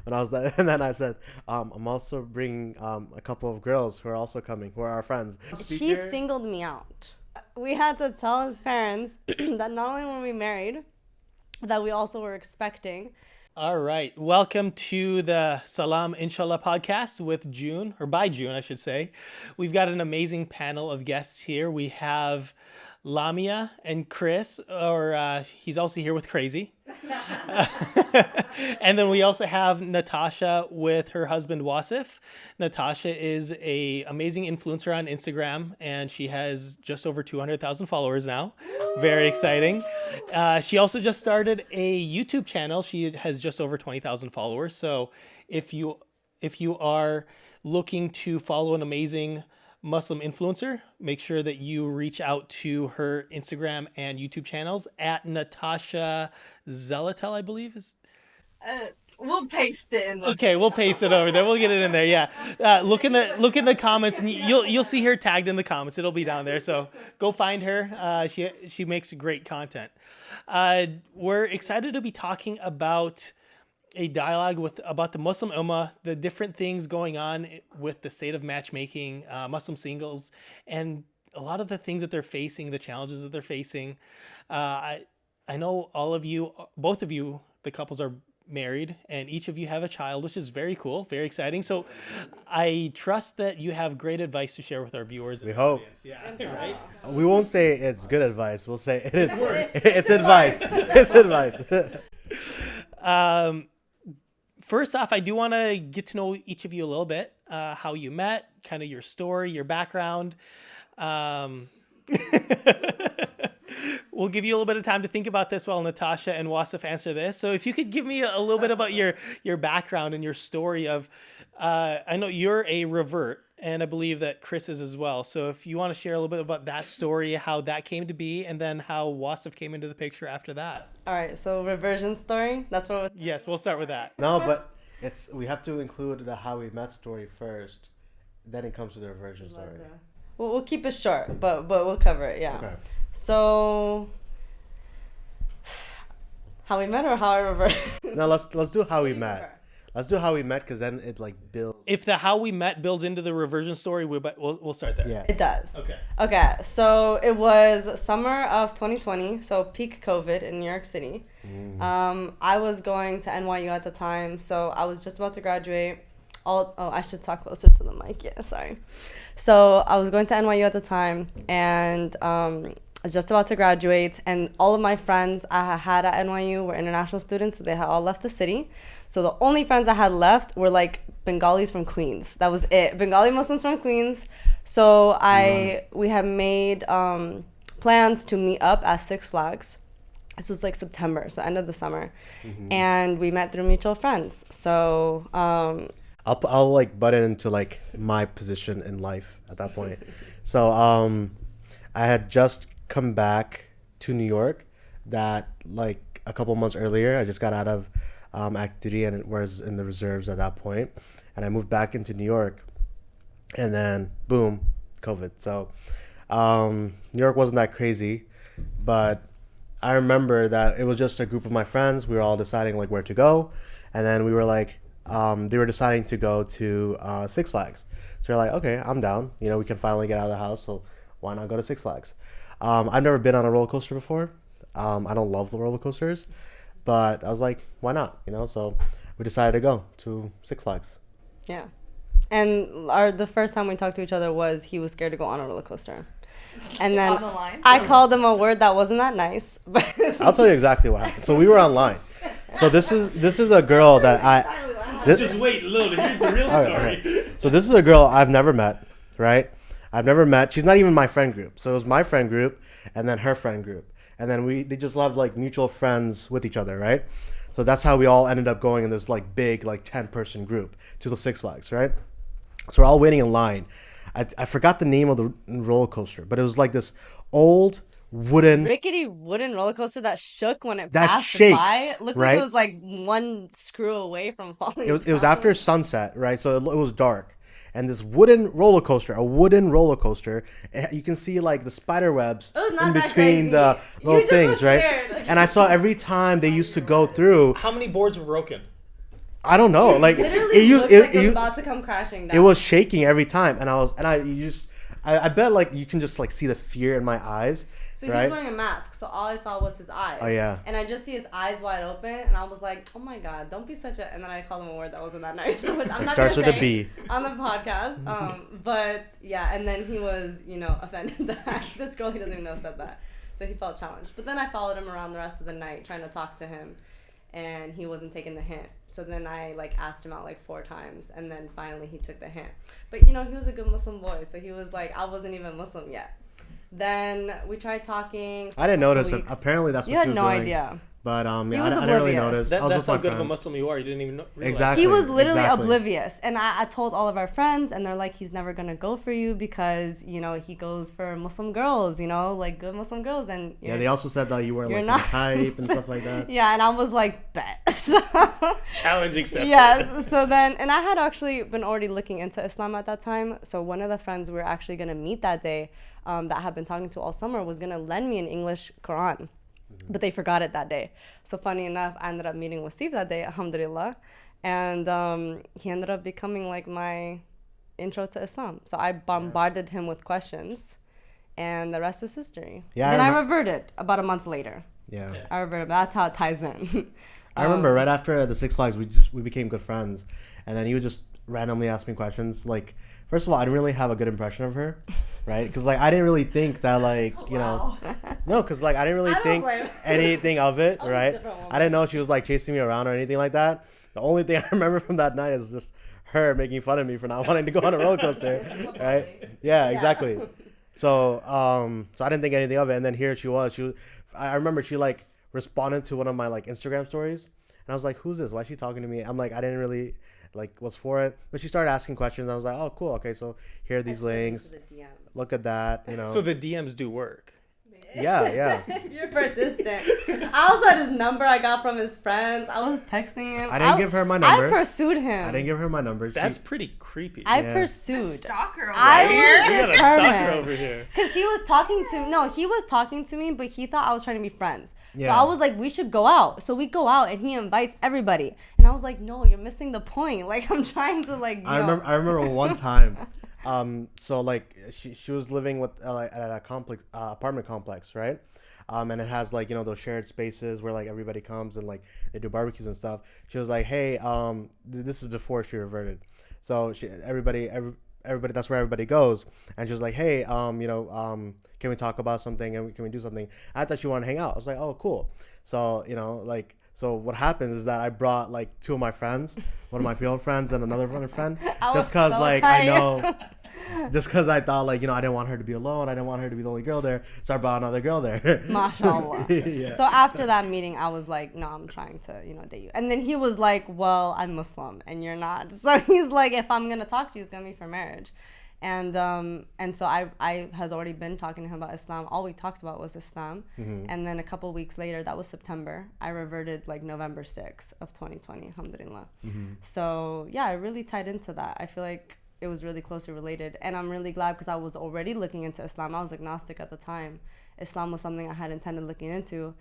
when I was there. And then I said, I'm also bringing a couple of girls who are also coming, who are our friends. She singled me out. We had to tell his parents that not only were we married, that we also were expecting. All right. Welcome to the Salam Inshallah podcast with Joon, or by Joon, I should say. We've got an amazing panel of guests here. We have Lamia and Chris, or he's also here with Crazy. And then we also have Natasha with her husband Wasif. Natasha is a amazing influencer on Instagram, and she has just over 200,000 followers now. Very exciting. She also just started a YouTube channel. She has just over 20,000 followers. So if you are looking to follow an amazing Muslim influencer, make sure that you reach out to her Instagram and YouTube channels at Natasha Zelatel, I believe is. We'll paste it in. Okay, we'll paste it over there. We'll get it in there. Yeah, look in the comments, and you'll see her tagged in the comments. It'll be down there. So go find her. She makes great content. We're excited to be talking about a dialogue about the Muslim Ummah, the different things going on with the state of matchmaking, Muslim singles, and a lot of the things that they're facing, the challenges that they're facing. I know all of you, both of you, the couples are married, and each of you have a child, which is very cool, very exciting. So I trust that you have great advice to share with our viewers. We hope. Yeah, right? We won't say it's good advice. We'll say it is. It's advice. It's advice. First off, I do want to get to know each of you a little bit, how you met, kind of your story, your background. We'll give you a little bit of time to think about this while Natasha and Wasif answer this. So if you could give me a little bit about your background and your story of, I know you're a revert, and I believe that Chris is as well. So if you want to share a little bit about that story, how that came to be, and then how Wasif came into the picture after that. All right, so reversion story. That's what. Yes, we'll start with that. No, but we have to include the how we met story first. Then it comes to the reversion story. We'll keep it short, but we'll cover it. Yeah. Okay. So, how we met or how I reversed? No, let's do how we met. Let's do how we met, because then it builds. If the how we met builds into the reversion story, we'll start there. Yeah. It does. Okay. So it was summer of 2020, so peak COVID in New York City. I was going to NYU at the time, so I was just about to graduate. I should talk closer to the mic. Yeah, sorry. So I was going to NYU at the time, and I was just about to graduate, and all of my friends I had at NYU were international students, so they had all left the city. So the only friends I had left were Bengalis from Queens. That was it. Bengali Muslims from Queens. So we had made plans to meet up at Six Flags. This was September, so end of the summer. And we met through mutual friends. So I'll butt into my position in life at that point. So I had just come back to New York that a couple months earlier. I just got out of active duty and was in the reserves at that point, and I moved back into New York, and then boom, COVID. So New York wasn't that crazy, but I remember that it was just a group of my friends. We were all deciding where to go, and then we were they were deciding to go to Six Flags. So we're okay, I'm down. We can finally get out of the house, so why not go to Six Flags? I've never been on a roller coaster before. I don't love the roller coasters, but I was why not? So we decided to go to Six Flags. Yeah. And the first time we talked to each other was he was scared to go on a roller coaster. And then I called him a word that wasn't that nice. But I'll tell you exactly what happened. So we were online. So this is a girl that Just wait a little bit. Here's the real story. Okay. So this is a girl I've never met, right? I've never met. She's not even my friend group. So it was my friend group and then her friend group. And then they just love mutual friends with each other, right? So that's how we all ended up going in this big 10-person group to the Six Flags, right? So we're all waiting in line. I forgot the name of the roller coaster, but it was this old rickety wooden roller coaster that shook when it passed shakes, by. It looked right? like it was one screw away from falling. It was after sunset, right? So it was dark. And this wooden roller coaster, you can see the spider webs in between the little things, right? And I saw every time they used to go through. How many boards were broken? I don't know. Like Literally looked like it was about to come crashing down. It was shaking every time, and I bet like you can just like see the fear in my eyes. So he was wearing a mask, so all I saw was his eyes. Oh yeah. And I just see his eyes wide open, and I was like, "Oh my god, don't be such a." And then I called him a word that wasn't that nice, which I'm it not starts gonna with say a B on the podcast. But yeah, and then he was, offended that this girl he doesn't even know said that, so he felt challenged. But then I followed him around the rest of the night, trying to talk to him, and he wasn't taking the hint. So then I like asked him out like 4 times, and then finally he took the hint. But he was a good Muslim boy, so he was like, I wasn't even Muslim yet. Then we tried talking. I didn't notice it. Apparently that's what you had she was no doing. idea. But He I was didn't really oblivious. notice. That's how good of a Muslim you are. You didn't even realize. Exactly. He was literally oblivious. And I told all of our friends, and they're like, he's never going to go for you because, he goes for Muslim girls, like good Muslim girls. And yeah, they also said that you weren't like the type and stuff like that. Yeah, and I was like, bet. So, challenge accepted. Yeah, so then, and I had actually been already looking into Islam at that time. So one of the friends we were actually going to meet that day that I had been talking to all summer was going to lend me an English Quran. But they forgot it that day. So funny enough, I ended up meeting Wasif that day, alhamdulillah. And he ended up becoming like my intro to Islam. So I bombarded him with questions, and the rest is history. Yeah. Then I reverted about a month later. Yeah. I reverted. That's how it ties in. I remember right after the Six Flags, we became good friends. And then he would just randomly ask me questions. Like, first of all, I didn't really have a good impression of her, right? Because like I didn't really think that like no, because like I didn't really think anything of it, right? I didn't know she was like chasing me around or anything like that. The only thing I remember from that night is just her making fun of me for not wanting to go on a roller coaster, right? Yeah, exactly. So so I didn't think anything of it, and then here she was. I remember she like responded to one of my like Instagram stories, and I was like, "Who's this? Why is she talking to me?" I'm like, I didn't really like was for it, but she started asking questions. I was like, oh cool, okay, so here are these links, look at that, so the DMs do work. Yeah. If you're persistent. I also had his number I got from his friends. I was texting him. I didn't give her my number. I pursued him. I didn't give her my number. That's pretty creepy. I pursued. Stalker over I here. was stalker over here. Because he was talking to me, but he thought I was trying to be friends. Yeah. So I was like, we should go out. So we go out, and he invites everybody. And I was like, no, you're missing the point. Like, I'm trying to like. I remember one time. So like she was living with at a apartment complex, right? And it has like those shared spaces where like everybody comes and like they do barbecues and stuff. She was like, hey, this is before she reverted. So everybody that's where everybody goes. And she was like, hey, can we talk about something and can we do something? I thought she wanted to hang out. I was like, oh, cool. So so what happens is that I brought like 2 of my friends, one of my female friends and another friend, just because I know. Just because I thought, like, I didn't want her to be alone. I didn't want her to be the only girl there. So I brought another girl there. MashaAllah. Yeah. So after that meeting, I was like, no, I'm trying to, date you. And then he was like, well, I'm Muslim and you're not. So he's like, if I'm going to talk to you, it's going to be for marriage. And so I has already been talking to him about Islam. All we talked about was Islam. Mm-hmm. And then a couple weeks later, that was September, I reverted like November 6th of 2020, alhamdulillah. Mm-hmm. So yeah, I really tied into that. I feel like it was really closely related. And I'm really glad because I was already looking into Islam. I was agnostic at the time. Islam was something I had intended looking into.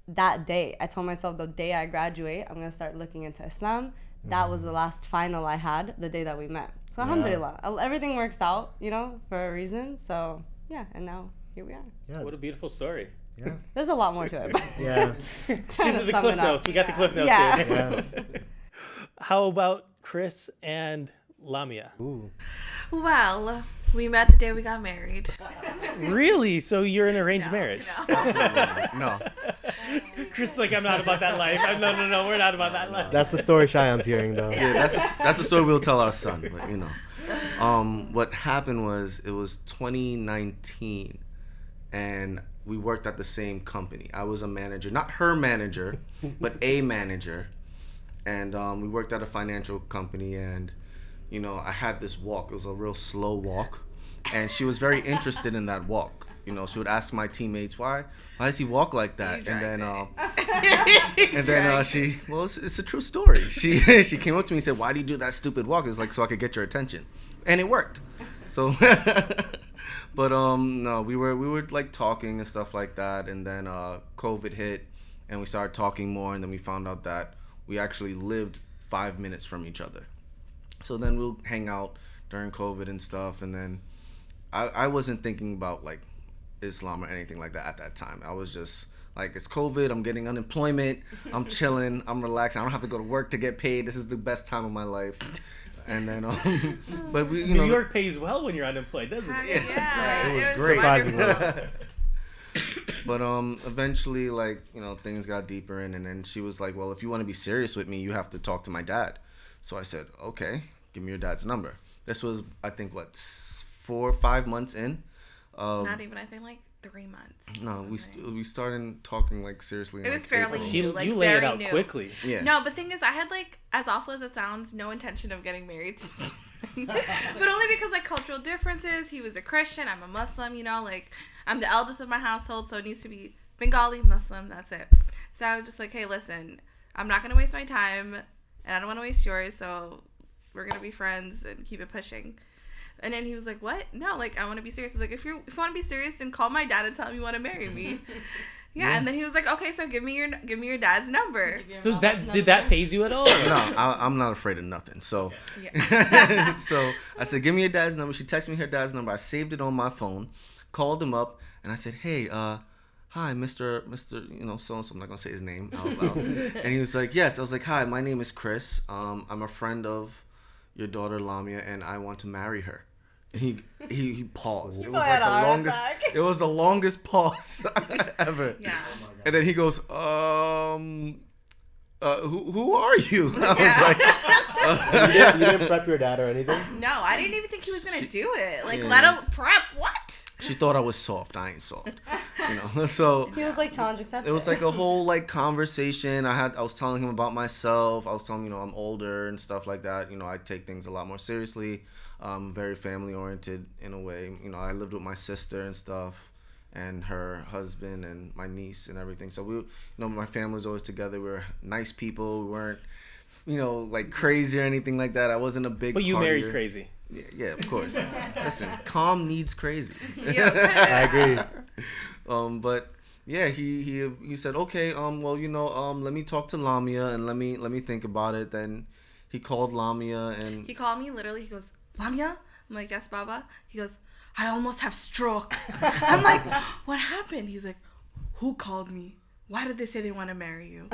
That day, I told myself the day I graduate, I'm going to start looking into Islam. That was the last final I had the day that we met. So alhamdulillah, everything works out, for a reason. So yeah, and now here we are. Yeah. What a beautiful story. Yeah. There's a lot more to it. But Yeah. These are the cliff notes. We got the cliff notes here. Yeah. How about Chris and Lamia? Ooh. Well, we met the day we got married. Really? So you're in an arranged marriage? No. Chris is like, I'm not about that life. No, we're not about that life. That's the story Cheyenne's hearing, though. Yeah, that's the story we'll tell our son. But what happened was it was 2019, and we worked at the same company. I was a manager, not her manager, but a manager, and we worked at a financial company. And I had this walk. It was a real slow walk, and she was very interested in that walk. She would ask my teammates, why does he walk like that? And then it's a true story. She came up to me and said, why do you do that stupid walk? It's like, so I could get your attention. And it worked. So, but no, we were like talking and stuff like that. And then COVID hit and we started talking more. And then we found out that we actually lived 5 minutes from each other. So then we'll hang out during COVID and stuff. And then I wasn't thinking about like Islam or anything like that at that time. I was just like, it's COVID, I'm getting unemployment, I'm chilling, I'm relaxing, I don't have to go to work to get paid. This is the best time of my life. And then, but we, New York pays well when you're unemployed, doesn't it? Yeah, it was great. Surprisingly. But eventually, like, things got deeper in, and then she was like, well, if you want to be serious with me, you have to talk to my dad. So I said, okay, give me your dad's number. This was, I think, 4 or 5 months in. Not even, I think, like 3 months. No, we started talking like seriously. It was fairly new, like you lay very it out new. quickly. Yeah. No, but thing is, I had like, as awful as it sounds, no intention of getting married. But only because like cultural differences. He was a Christian, I'm a Muslim. Like I'm the eldest of my household, so it needs to be Bengali Muslim. That's it. So I was just like, hey, listen, I'm not gonna waste my time, and I don't want to waste yours. So we're gonna be friends and keep it pushing. And then he was like, what? No, like, I want to be serious. I was like, if you want to be serious, then call my dad and tell him you want to marry me. Yeah, and then he was like, okay, so give me your dad's number. So did that phase you at all? No, I'm not afraid of nothing. So, Yeah. so I said, give me your dad's number. She texted me her dad's number. I saved it on my phone, called him up, and I said, hey, hi, Mr. So-and-so. I'm not going to say his name out loud. And he was like, yes. I was like, hi, my name is Chris. I'm a friend of your daughter, Lamia, and I want to marry her. And he paused. It was the longest pause ever. Yeah. And then he goes, who are you? I was like, You didn't prep your dad or anything? No, I didn't even think he was going to do it. Like, let him prep. What? She thought I was soft. I ain't soft. So He was like, challenge accepted. it was like a whole like conversation. I was telling him about myself. I was telling him, I'm older and stuff like that. I take things a lot more seriously. Very family oriented in a way. I lived with my sister and stuff, and her husband and my niece and everything. So we, my family was always together. We were nice people. We weren't, like crazy or anything like that. I wasn't a big. But you partier. married crazy. Yeah, of course. Listen, calm needs crazy. I agree. But yeah, he said, okay, well, let me talk to Lamia and let me think about it. Then he called Lamia and He called me literally. He goes, Lamia? I'm like, yes, Baba. He goes, I almost have stroke. I'm like, what happened? He's like, who called me? Why did they say they want to marry you?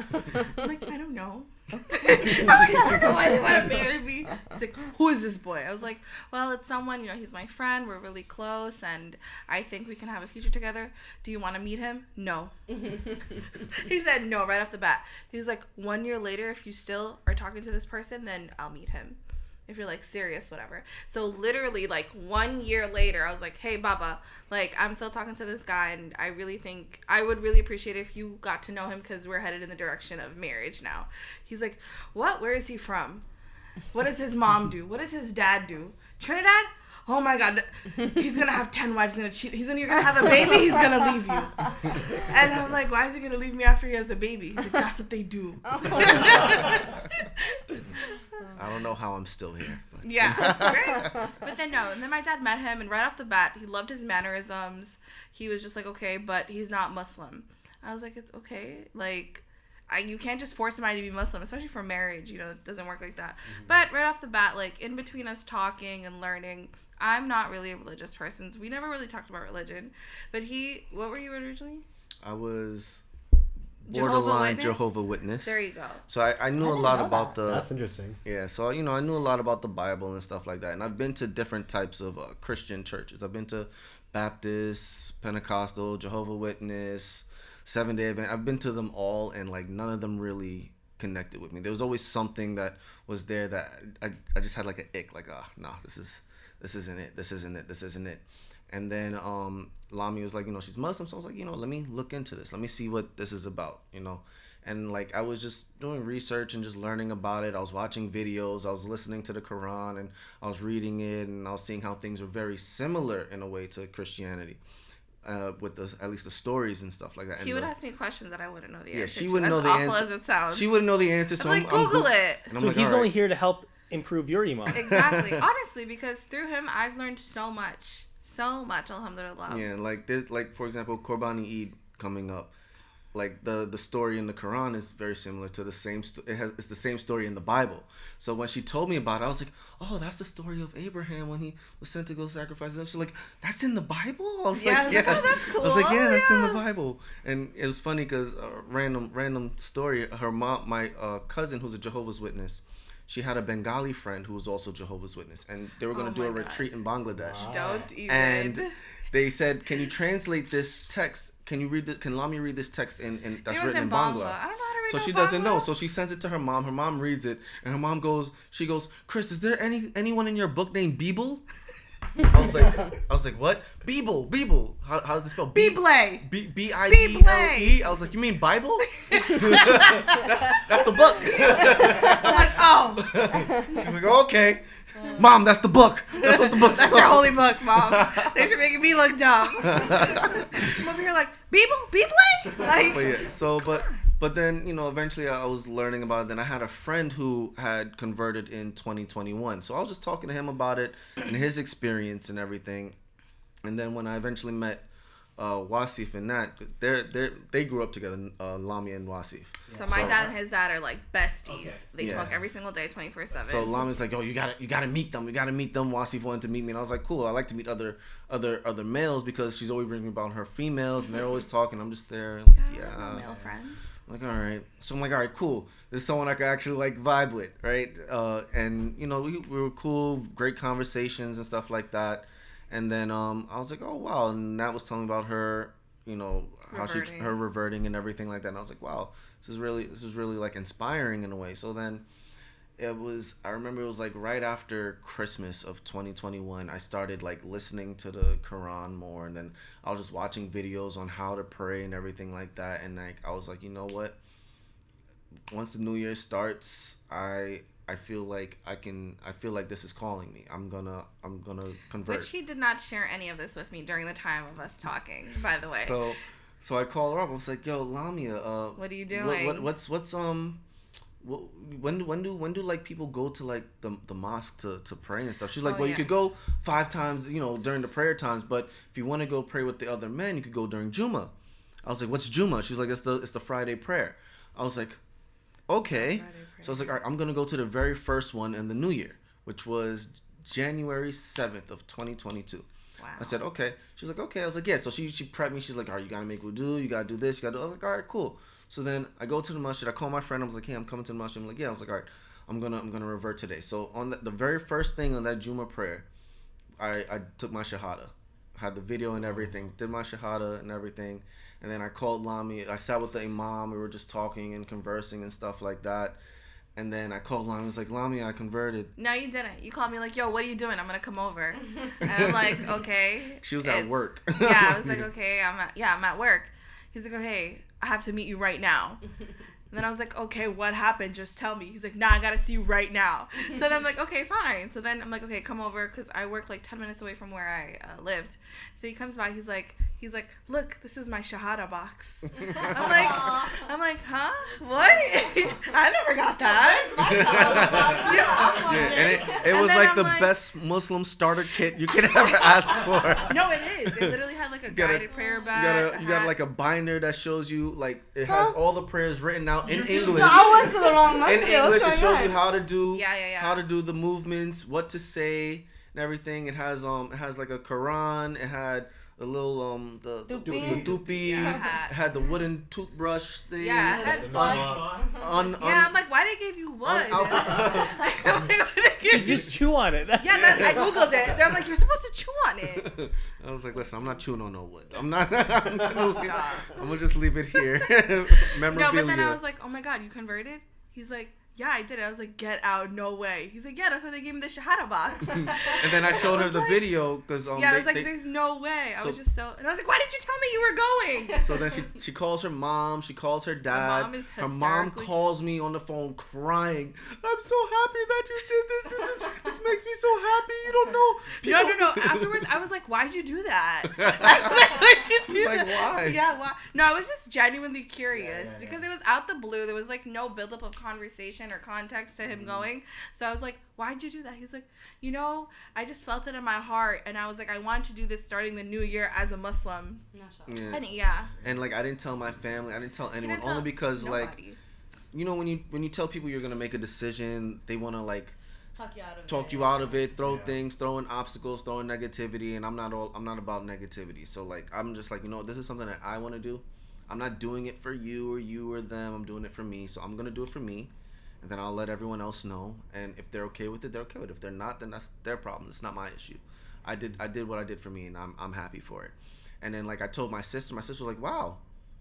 I'm like, I don't know. I'm like, I don't know why they want to marry me. He's like, who is this boy? I was like, well, it's someone, he's my friend. We're really close, and I think we can have a future together. Do you want to meet him? No. He said no right off the bat. He was like, 1 year later, if you still are talking to this person, then I'll meet him. If you're like serious, whatever. So literally like 1 year later, I was like, hey, Baba, like I'm still talking to this guy, and I really think I would really appreciate it if you got to know him, because we're headed in the direction of marriage now. He's like, what? Where is he from? What does his mom do? What does his dad do? Trinidad? Oh my God, he's gonna have 10 wives, he's gonna cheat. You're gonna have a baby, he's gonna leave you. And I'm like, why is he gonna leave me after he has a baby? He's like, that's what they do. I don't know how I'm still here. But. Yeah, right? But then no, and then my dad met him, and right off the bat, he loved his mannerisms. He was just like, okay, but he's not Muslim. I was like, it's okay. Like, you can't just force somebody to be Muslim, especially for marriage. It doesn't work like that. Mm-hmm. But right off the bat, like in between us talking and learning, I'm not really a religious person. We never really talked about religion. But what were you originally? I was borderline Jehovah's Witness. There you go. So I knew a lot about the. That's interesting. Yeah, so I knew a lot about the Bible and stuff like that, and I've been to different types of Christian churches. I've been to Baptist, Pentecostal, Jehovah's Witness, Seventh-day Adventist. I've been to them all, and like none of them really connected with me. There was always something that was there that I just had like an ick, like no, this isn't it. And then Lamia was like, she's Muslim, so I was like, let me look into this. Let me see what this is about, And like I was just doing research and just learning about it. I was watching videos, I was listening to the Quran, and I was reading it, and I was seeing how things were very similar in a way to Christianity. With at least the stories and stuff like that. He would ask me questions that I wouldn't know the answer. Yeah, she to, wouldn't know the answer. As awful as it sounds. She wouldn't know the answer, so I'm like, Google it. So he's only here to help improve your iman. Exactly. Honestly, because through him, I've learned so much, alhamdulillah. Yeah, like for example, Qurbani Eid coming up. like the story in the Quran is very similar to the same. It's the same story in the Bible. So when she told me about it, I was like, oh, that's the story of Abraham when he was sent to go sacrifice. And she's like, that's in the Bible. I was like, yeah. Oh, that's cool. I was like, yeah, that's in the Bible. And it was funny because random story. Her mom, my cousin, who's a Jehovah's Witness, she had a Bengali friend who was also Jehovah's Witness, and they were going to do a retreat in Bangladesh. Wow. Don't even. And they said, can you translate this text? Can you read this? Can Lamia read this text in that's written in Bangla? I don't know how to read So she Bangla. doesn't know. So she sends it to her mom. Her mom reads it, and her mom goes, Chris, is there anyone in your book named Bible? I was like, what? Bible. How does it spell? Bible. Bible. I was like, you mean Bible? that's the book. I'm like, oh. She's like, okay. Mom, that's the book. That's what the book's That's called. their holy book, Mom. Thanks for making me look dumb. I'm over here like, Bible? Like, But yeah, but then, eventually I was learning about it. Then I had a friend who had converted in 2021. So I was just talking to him about it and his experience and everything. And then when I eventually met Wasif and Nat, they grew up together, Lamia and Wasif. So my dad and his dad are like besties. Okay. They talk every single day, 24/7. So Lamia's like, oh, you gotta meet them. You gotta meet them. Wasif wanted to meet me, and I was like, cool. I like to meet other males because she's always bringing me about her females, and they're always talking. I'm just there, like, yeah. Male friends. I'm like, all right. So I'm like, all right, cool. This is someone I could actually like vibe with, right? And we were cool, great conversations and stuff like that. And then I was like, oh wow, and Nat was telling me about her, how her reverting and everything like that. And I was like, wow, this is really like inspiring in a way. So then I remember it was like right after Christmas of 2021, I started like listening to the Quran more, and then I was just watching videos on how to pray and everything like that. And like I was like, you know what? Once the new year starts, I feel like this is calling me. I'm gonna convert. Which he did not share any of this with me during the time of us talking, by the way. So I called her up. I was like, "Yo, Lamia, what are you doing? What's when do like people go to like the mosque to pray and stuff?" She's like, you could go 5 times, during the prayer times, but if you want to go pray with the other men, you could go during Juma. I was like, "What's Juma?" She's like, "It's the Friday prayer." I was like, okay. So I was like, all right, I'm going to go to the very first one in the new year, which was January 7th of 2022. Wow. I said, okay. She was like, okay. I was like, yeah. So she prepped me. She's like, all right, you got to make wudu. You got to do this. You got to do. I was like, all right, cool. So then I go to the masjid. I call my friend. I was like, hey, I'm coming to the masjid. I'm like, yeah. I was like, all right, I'm going to revert today. So on the very first thing on that Juma prayer, I took my shahada. I had the video and everything. Did my shahada and everything. And then I called Lamia. I sat with the imam. We were just talking and conversing and stuff like that. And then I called Lamia. I was like, Lamia, I converted. No, you didn't. You called me like, yo, what are you doing? I'm going to come over. And I'm like, okay. She was at work. Yeah, I was like, okay, I'm at work. He's like, okay, I have to meet you right now. And then I was like, okay, what happened? Just tell me. He's like, nah, I got to see you right now. So then I'm like, okay, fine. So then I'm like, okay, come over, because I work like 10 minutes away from where I lived. So he comes by. He's like, look, this is my shahada box. I'm like, huh? What? I never got that. And it was like the best Muslim starter kit you could ever ask for. No, it is. It literally had like a guided prayer bag. You got like a binder that shows you, like, it has all the prayers written out in English. No, I went to the wrong masjid. In English, it shows you how to do how to do the movements, what to say, and everything. It has like a Quran. It had a little the tupi. Yeah. It had the wooden toothbrush thing. Yeah, it had slugs. I'm like, why they gave you wood? You just chew on it. I googled it. They're like, you're supposed to chew on it. I was like, listen, I'm not chewing on no wood. I'm gonna just leave it here. Memorabilia. No, but then I was like, oh my god, you converted? He's like, yeah, I did it. I was like, get out, no way. He's like, yeah, that's why they gave me the shahada box. And then I showed her the video because I was like, there's no way. I was like, why did you tell me you were going? So then she calls her mom, she calls her dad. Her mom calls me on the phone crying. I'm so happy that you did this. This makes me so happy. You don't know. No. Afterwards, I was like, why'd you do that? I was like, why'd you do that? Why? Yeah, why? No, I was just genuinely curious because it was out the blue. There was like no buildup of conversation or context to him going. So I was like, why'd you do that? He's like, I just felt it in my heart. And I was like, I want to do this starting the new year as a Muslim. Yeah. And like, I didn't tell my family. I didn't tell anyone. Only because nobody. like, when you tell people you're going to make a decision, they want to like, talk you out of it, throw things, throw in obstacles, throw in negativity, and I'm not about negativity. So like I'm just like, this is something that I want to do. I'm not doing it for you or them. I'm doing it for me. So I'm gonna do it for me, and then I'll let everyone else know. And if they're okay with it, they're okay with it. If they're not, then that's their problem. It's not my issue. I did what I did for me, and I'm happy for it. And then like I told my sister. My sister was like, wow.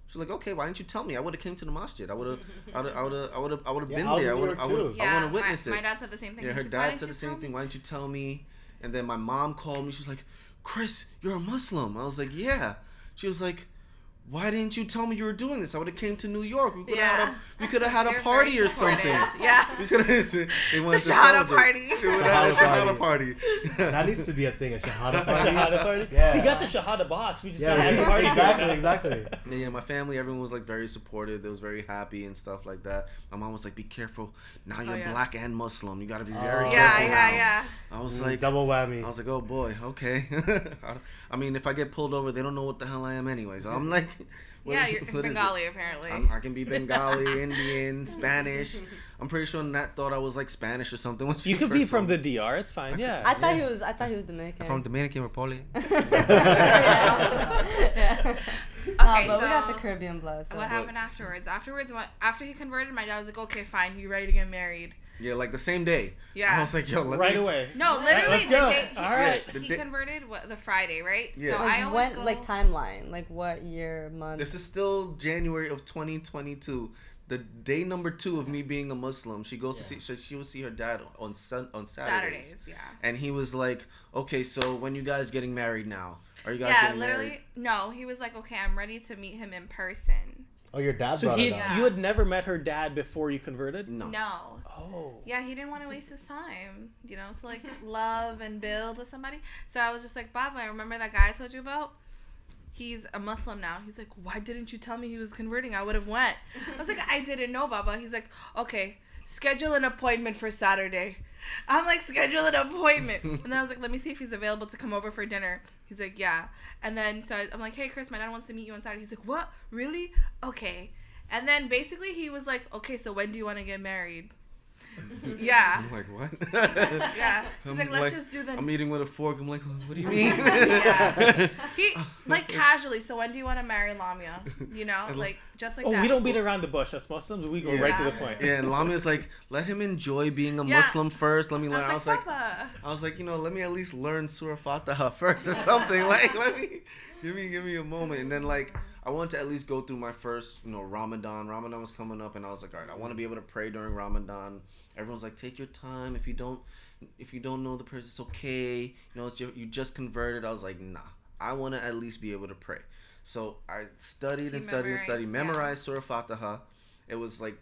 She's like, okay, why didn't you tell me? I would have came to the masjid. I would have been there. I want to witness it. My dad said the same thing. Yeah, her dad said the same thing. Why didn't you tell me? And then my mom called me. She's like, Chris, you're a Muslim. I was like, yeah. She was like, why didn't you tell me you were doing this? I would have came to New York. We could have had a party or something. Yeah. We could have. They wanted the shahada party. They would have had a shahada party. That needs to be a thing. A shahada party. Shahada party. Yeah. We got the shahada box. We just gotta have the party. Exactly. Yeah, my family, everyone was like very supportive. They was very happy and stuff like that. My mom was like, "Be careful. Now you're black and Muslim. You gotta be very careful." Yeah. I was like, double whammy. I was like, oh boy, okay. I mean, if I get pulled over, they don't know what the hell I am anyway. So I'm like, you're Bengali apparently. I can be Bengali, Indian, Spanish. I'm pretty sure Nat thought I was like Spanish or something. When you could be from the DR. It's fine. Yeah. I thought he was Dominican. From Dominican Republic. Okay, but so we got the Caribbean blood. So. What happened afterwards? After he converted, my dad was like, okay, fine. You ready to get married? Yeah, like the same day. Yeah. I was like, yo, right away. No, literally the day. All right. He converted the Friday, right? Yeah. So like I always timeline, like what year, month? This is still January of 2022. The day number 2 of me being a Muslim. She goes to see. So she will see her dad on Saturdays. Yeah. And he was like, okay, so when you guys getting married now? Are you guys getting married? No, he was like, okay, I'm ready to meet him in person. Oh, your dad so brought it up. you had never met her dad before you converted? No. Oh. Yeah, he didn't want to waste his time, to like love and build with somebody. So I was just like, Baba, I remember that guy I told you about? He's a Muslim now. He's like, why didn't you tell me he was converting? I would have went. I was like, I didn't know, Baba. He's like, okay, schedule an appointment for Saturday. I'm like, schedule an appointment. And then I was like, let me see if he's available to come over for dinner. He's like, yeah. And then so I'm like, hey, Chris, my dad wants to meet you on Saturday. He's like, what? Really? Okay. And then basically he was like, okay, so when do you want to get married? Yeah. I'm like, what? Yeah. He's like, let's just do the... I'm eating with a fork. I'm like, what do you mean? Yeah. He, like, casually, so when do you want to marry Lamia? Like, just like that. We don't beat around the bush as Muslims. We go right to the point. Yeah, and Lamia's like, let him enjoy being a Muslim first. Let me learn. I was like, let me at least learn Surah Fatiha first or something. Like, let me... Give me a moment. And then, like, I wanted to at least go through my first, Ramadan. Ramadan was coming up, and I was like, all right, I want to be able to pray during Ramadan. Everyone's like, take your time. If you don't know the prayers, it's okay. You just converted. I was like, nah. I want to at least be able to pray. So I studied, memorized Surah Fatiha. It was, like,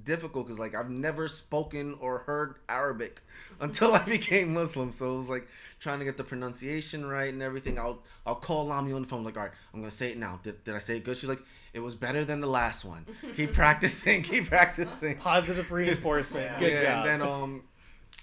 difficult because, like, I've never spoken or heard Arabic until I became Muslim. So it was like trying to get the pronunciation right and everything. I'll call Lamia on the phone, like, all right, I'm gonna say it now. Did I say it good? She's like, it was better than the last one. Keep practicing. Positive reinforcement. Good job. And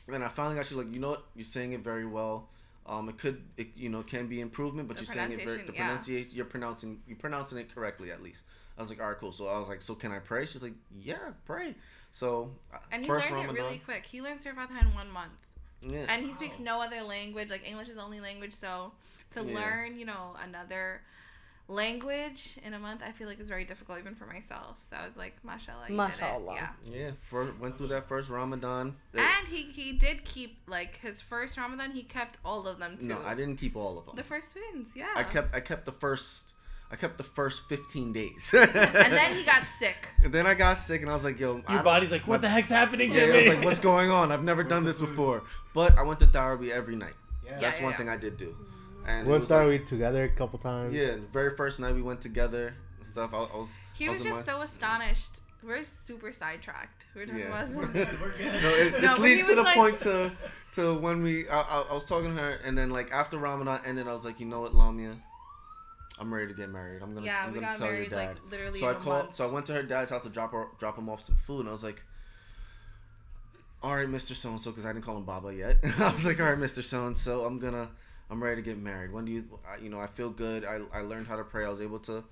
then I finally got, she's like, you know what, you're saying it very well. It can be improvement, but you're saying it very, the pronunciation, you're pronouncing it correctly at least. I was like, all right, cool. So I was like, so can I pray? She's like, yeah, pray. So and he learned it really quick. He learned Surah Fatiha in 1 month. Yeah. And he speaks no other language. Like, English is the only language. So to learn, another language in a month, I feel like is very difficult even for myself. So I was like, mashallah, you did it. Yeah, went through that first Ramadan. And he did keep, like, his first Ramadan, he kept all of them too. No, I didn't keep all of them. The first twins, yeah. I kept the first 15 days. And then he got sick. And then I got sick, and I was like, yo. Your body's like, what the heck's happening to me? I was like, what's going on? I've never done this before. But I went to therapy every night. Yeah. That's one thing I did do. And we went therapy together a couple times. Yeah, the very first night we went together and stuff. He was just so astonished. We're super sidetracked. We're talking about this leads to the point to So when I was talking to her, and then like after Ramadan ended, I was like, you know what, Lamia, I'm ready to get married. I'm gonna tell your dad. Like, literally so I in a called. month. So I went to her dad's house to drop him off some food, and I was like, all right, Mr. So and So, because I didn't call him Baba yet. I was like, all right, Mr. So and So, I'm ready to get married. When do you, I feel good. I learned how to pray. I was able to,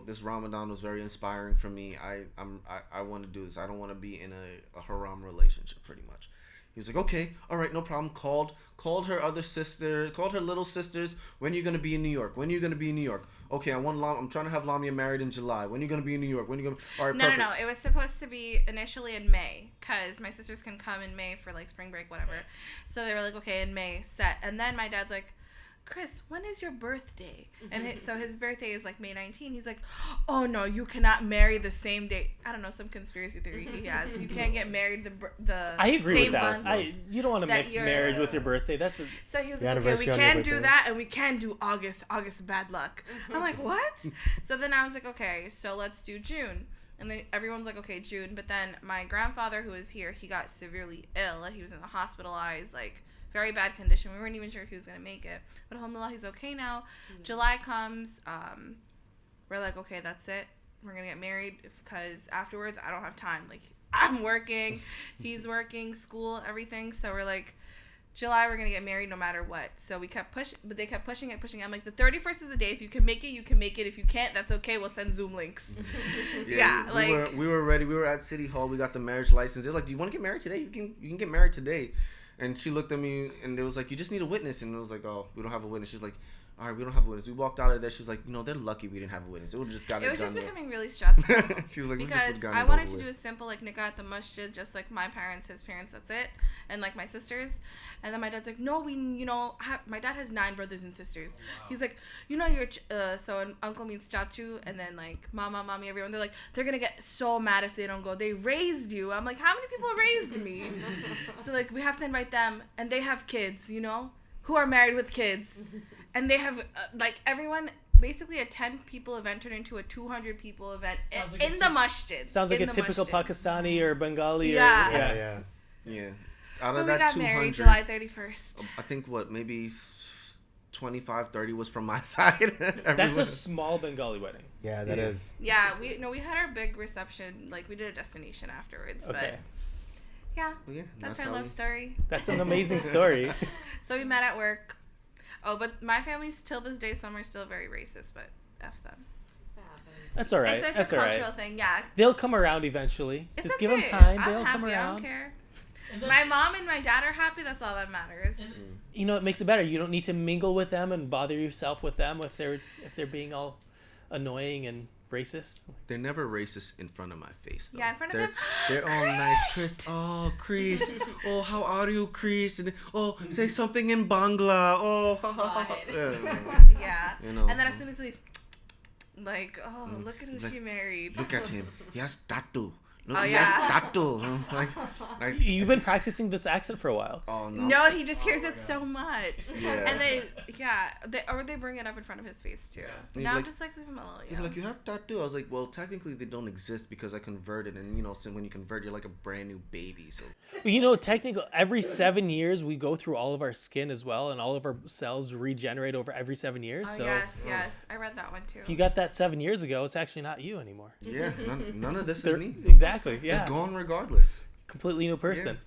this Ramadan was very inspiring for me. I want to do this. I don't want to be in a haram relationship, pretty much. He was like, okay, all right, no problem. Called her other sister, called her little sisters. When are you gonna be in New York? When are you gonna be in New York? Okay, I'm trying to have Lamia married in July. When are you gonna be in New York? When are you gonna? All right, perfect. No. It was supposed to be initially in May, cause my sisters can come in May for like spring break, whatever. So they were like, okay, in May, set. And then my dad's like, Chris, when is your birthday? And so his birthday is like May 19. He's like, oh no, you cannot marry the same day. I don't know, some conspiracy theory he has. You can't get married the I agree same with that. month. You don't want to mix marriage with your birthday. That's so he was like, okay, we can do that, and we can do August. August, bad luck. I'm like, what? So then I was like, okay, so let's do June. And then everyone's like, okay, June. But then my grandfather, who was here, he got severely ill. He was in the hospitalized, like, very bad condition. We weren't even sure if he was going to make it. But alhamdulillah, he's okay now. July comes. We're like, okay, that's it. We're going to get married because afterwards I don't have time. Like, I'm working. He's working, school, everything. So we're like, July, we're going to get married no matter what. So we kept pushing, but they kept pushing it. I'm like, the 31st is the day. If you can make it, you can make it. If you can't, that's okay. We'll send Zoom links. We were ready. We were at City Hall. We got the marriage license. They're like, do you want to get married today? You can get married today. And she looked at me, and it was like, you just need a witness. And it was like, oh, we don't have a witness. She's like, all right, we don't have a witness. We walked out of there. She was like, they're lucky we didn't have a witness. It would have just got it done. It was just becoming really stressful. She was like, because I wanted to do a simple, like, nikah at the masjid, just like my parents, his parents, that's it. And, like, my sisters. And then my dad's like, no, my dad has 9 brothers and sisters. Wow. He's like, so an uncle means chachu, and then, like, mama, mommy, everyone. They're like, they're going to get so mad if they don't go. They raised you. I'm like, how many people raised me? So, like, we have to invite them, and they have kids, who are married with kids. And they have, everyone, basically a 10 people event turned into a 200 people event in the masjid. Sounds like a typical Pakistani or Bengali. Yeah. Out of we that got 200, married July 31st. I think maybe 25, 30 was from my side. That's a small Bengali wedding. Yeah, that is. Yeah, we had our big reception. Like, we did a destination afterwards. Okay. But that's our love story. That's an amazing story. So we met at work. Oh, but my family's till this day, some are still very racist, but F them. That's all right. It's like that's a all cultural right. thing, yeah. They'll come around eventually. It's Just okay. give them time. I'm They'll happy. come around. I don't care. My mom and my dad are happy. That's all that matters. It makes it better. You don't need to mingle with them and bother yourself with them if they're being all annoying and racist. They're never racist in front of my face, though. Yeah, in front of him. They're all nice. Chris, oh, Chris. Oh, how are you, Chris? And, oh, say something in Bangla. Oh, ha, ha, ha. Yeah. And then as soon as they, like, oh, look at who she married. Look at him. He has tattoo. Look, Oh, he yeah. has tattoo. Like, You've been practicing this accent for a while. oh, no. No, he just hears it so much. Yeah. And they bring it up in front of his face too. Yeah. Now I'm Like- just like, leave him alone. They'd be like, you have tattoo? I was like, well, technically they don't exist because I converted. And, so when you convert, you're like a brand new baby. So Technically, every 7 years we go through all of our skin as well, and all of our cells regenerate over every 7 years. Oh, So yes. I read that one too. if you got that 7 years ago, it's actually not you anymore. yeah, none of this is me. Exactly. Yeah. It's gone regardless. Completely new person.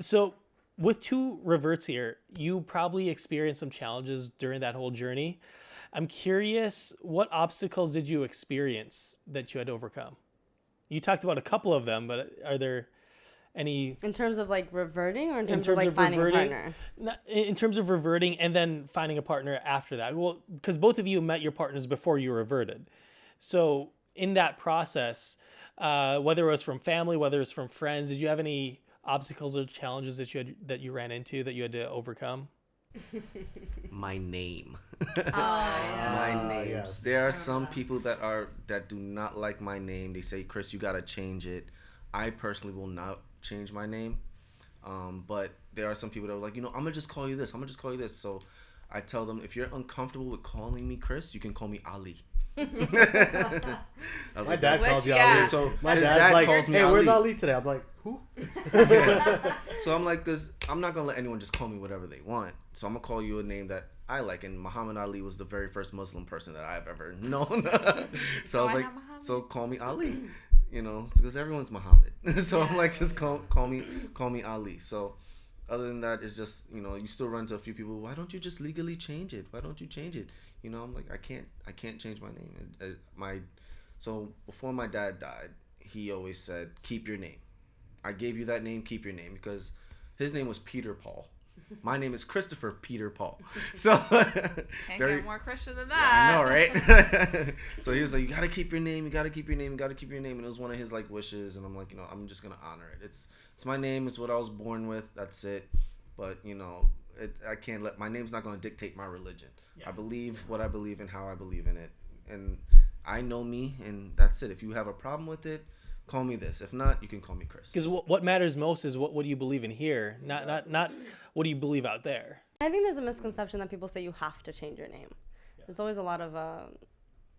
So with 2 reverts here, you probably experienced some challenges during that whole journey. I'm curious, what obstacles did you experience that you had to overcome? You talked about a couple of them, but are there any... In terms of like reverting or in terms of like finding a partner? In terms of reverting and then finding a partner after that. Well, because both of you met your partners before you reverted. So in that process, whether it was from family, whether it's from friends, did you have any obstacles or challenges that you ran into that you had to overcome? My name. Yeah. My name. yes. There are some people that do not like my name. They say, Chris, you gotta change it. I personally will not change my name. But there are some people that are like, I'm gonna just call you this. I'm gonna just call you this. So I tell them, if you're uncomfortable with calling me Chris, you can call me Ali. I was My like, dad Which, calls you yeah. Ali. So My his dad's dad like, calls me hey, where's Ali. Ali today? I'm like, who? So I'm like, cause I'm not gonna let anyone just call me whatever they want. So I'm gonna call you a name that I like. And Muhammad Ali was the very first Muslim person that I've ever known. So I was like, so call me Ali. You know, because everyone's Muhammad. So I'm like, just call me Ali. So other than that, it's just, you know, you still run into a few people. Why don't you just legally change it? Why don't you change it? You know, I'm like, I can't change my name. So before my dad died, he always said, keep your name. I gave you that name, keep your name, because his name was Peter Paul. My name is Christopher Peter Paul. So Can't get more Christian than that. I know, right? So he was like, you gotta keep your name, you gotta keep your name, you gotta keep your name. And it was one of his like wishes, and I'm like, you know, I'm just gonna honor it. It's my name, it's what I was born with, that's it. But you know, I can't let, my name's not gonna dictate my religion. I believe what I believe and how I believe in it. And I know me, and that's it. If you have a problem with it, call me this. If not, you can call me Chris. Because what matters most is what do you believe in here, not what do you believe out there. I think there's a misconception that people say you have to change your name. There's always a lot of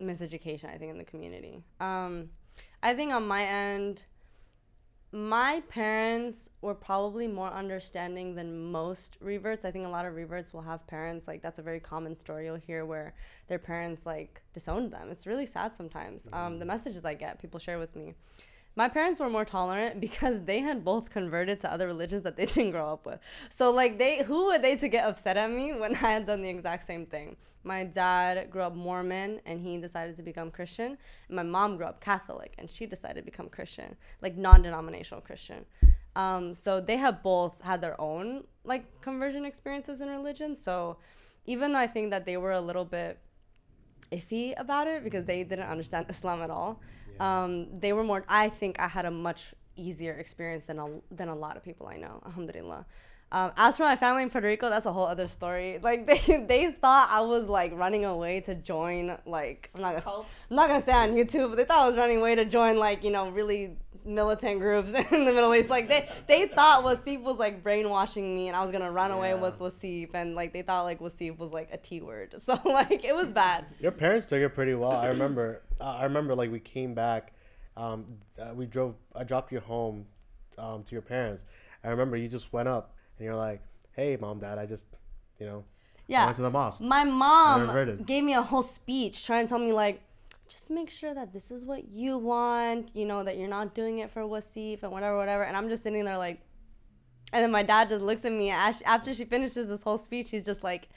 miseducation, I think, in the community. I think on my end, my parents were probably more understanding than most reverts. I think a lot of reverts will have parents, like, that's a very common story you'll hear, where their parents, like, disowned them. It's really sad sometimes. The messages I get, people share with me. My parents were more tolerant because they had both converted to other religions that they didn't grow up with. So, like, who were they to get upset at me when I had done the exact same thing? My dad grew up Mormon, and he decided to become Christian. And my mom grew up Catholic, and she decided to become Christian, like non-denominational Christian. So they have both had their own, like, conversion experiences in religion. So even though I think that they were a little bit iffy about it because they didn't understand Islam at all, they were more, I think I had a much easier experience than a lot of people I know, alhamdulillah. As for my family in Puerto Rico, that's a whole other story. Like, they thought I was, like, running away to join, like, I'm not gonna say on YouTube, but they thought I was running away to join, like, you know, really militant groups in the Middle East. Like, they thought Wasif was, like, brainwashing me, and I was gonna run away with Wasif, and, like, they thought, like, Wasif was, like, a T word. So, like, it was bad. Your parents took it pretty well. I remember like, we came back, I dropped you home to your parents. I remember you just went up and you're like, hey, mom, dad, I just, you know, I went to the mosque. My mom gave me a whole speech trying to tell me, like, just make sure that this is what you want, you know, that you're not doing it for Wasif and whatever. And I'm just sitting there like, and then my dad just looks at me after she finishes this whole speech. He's just like,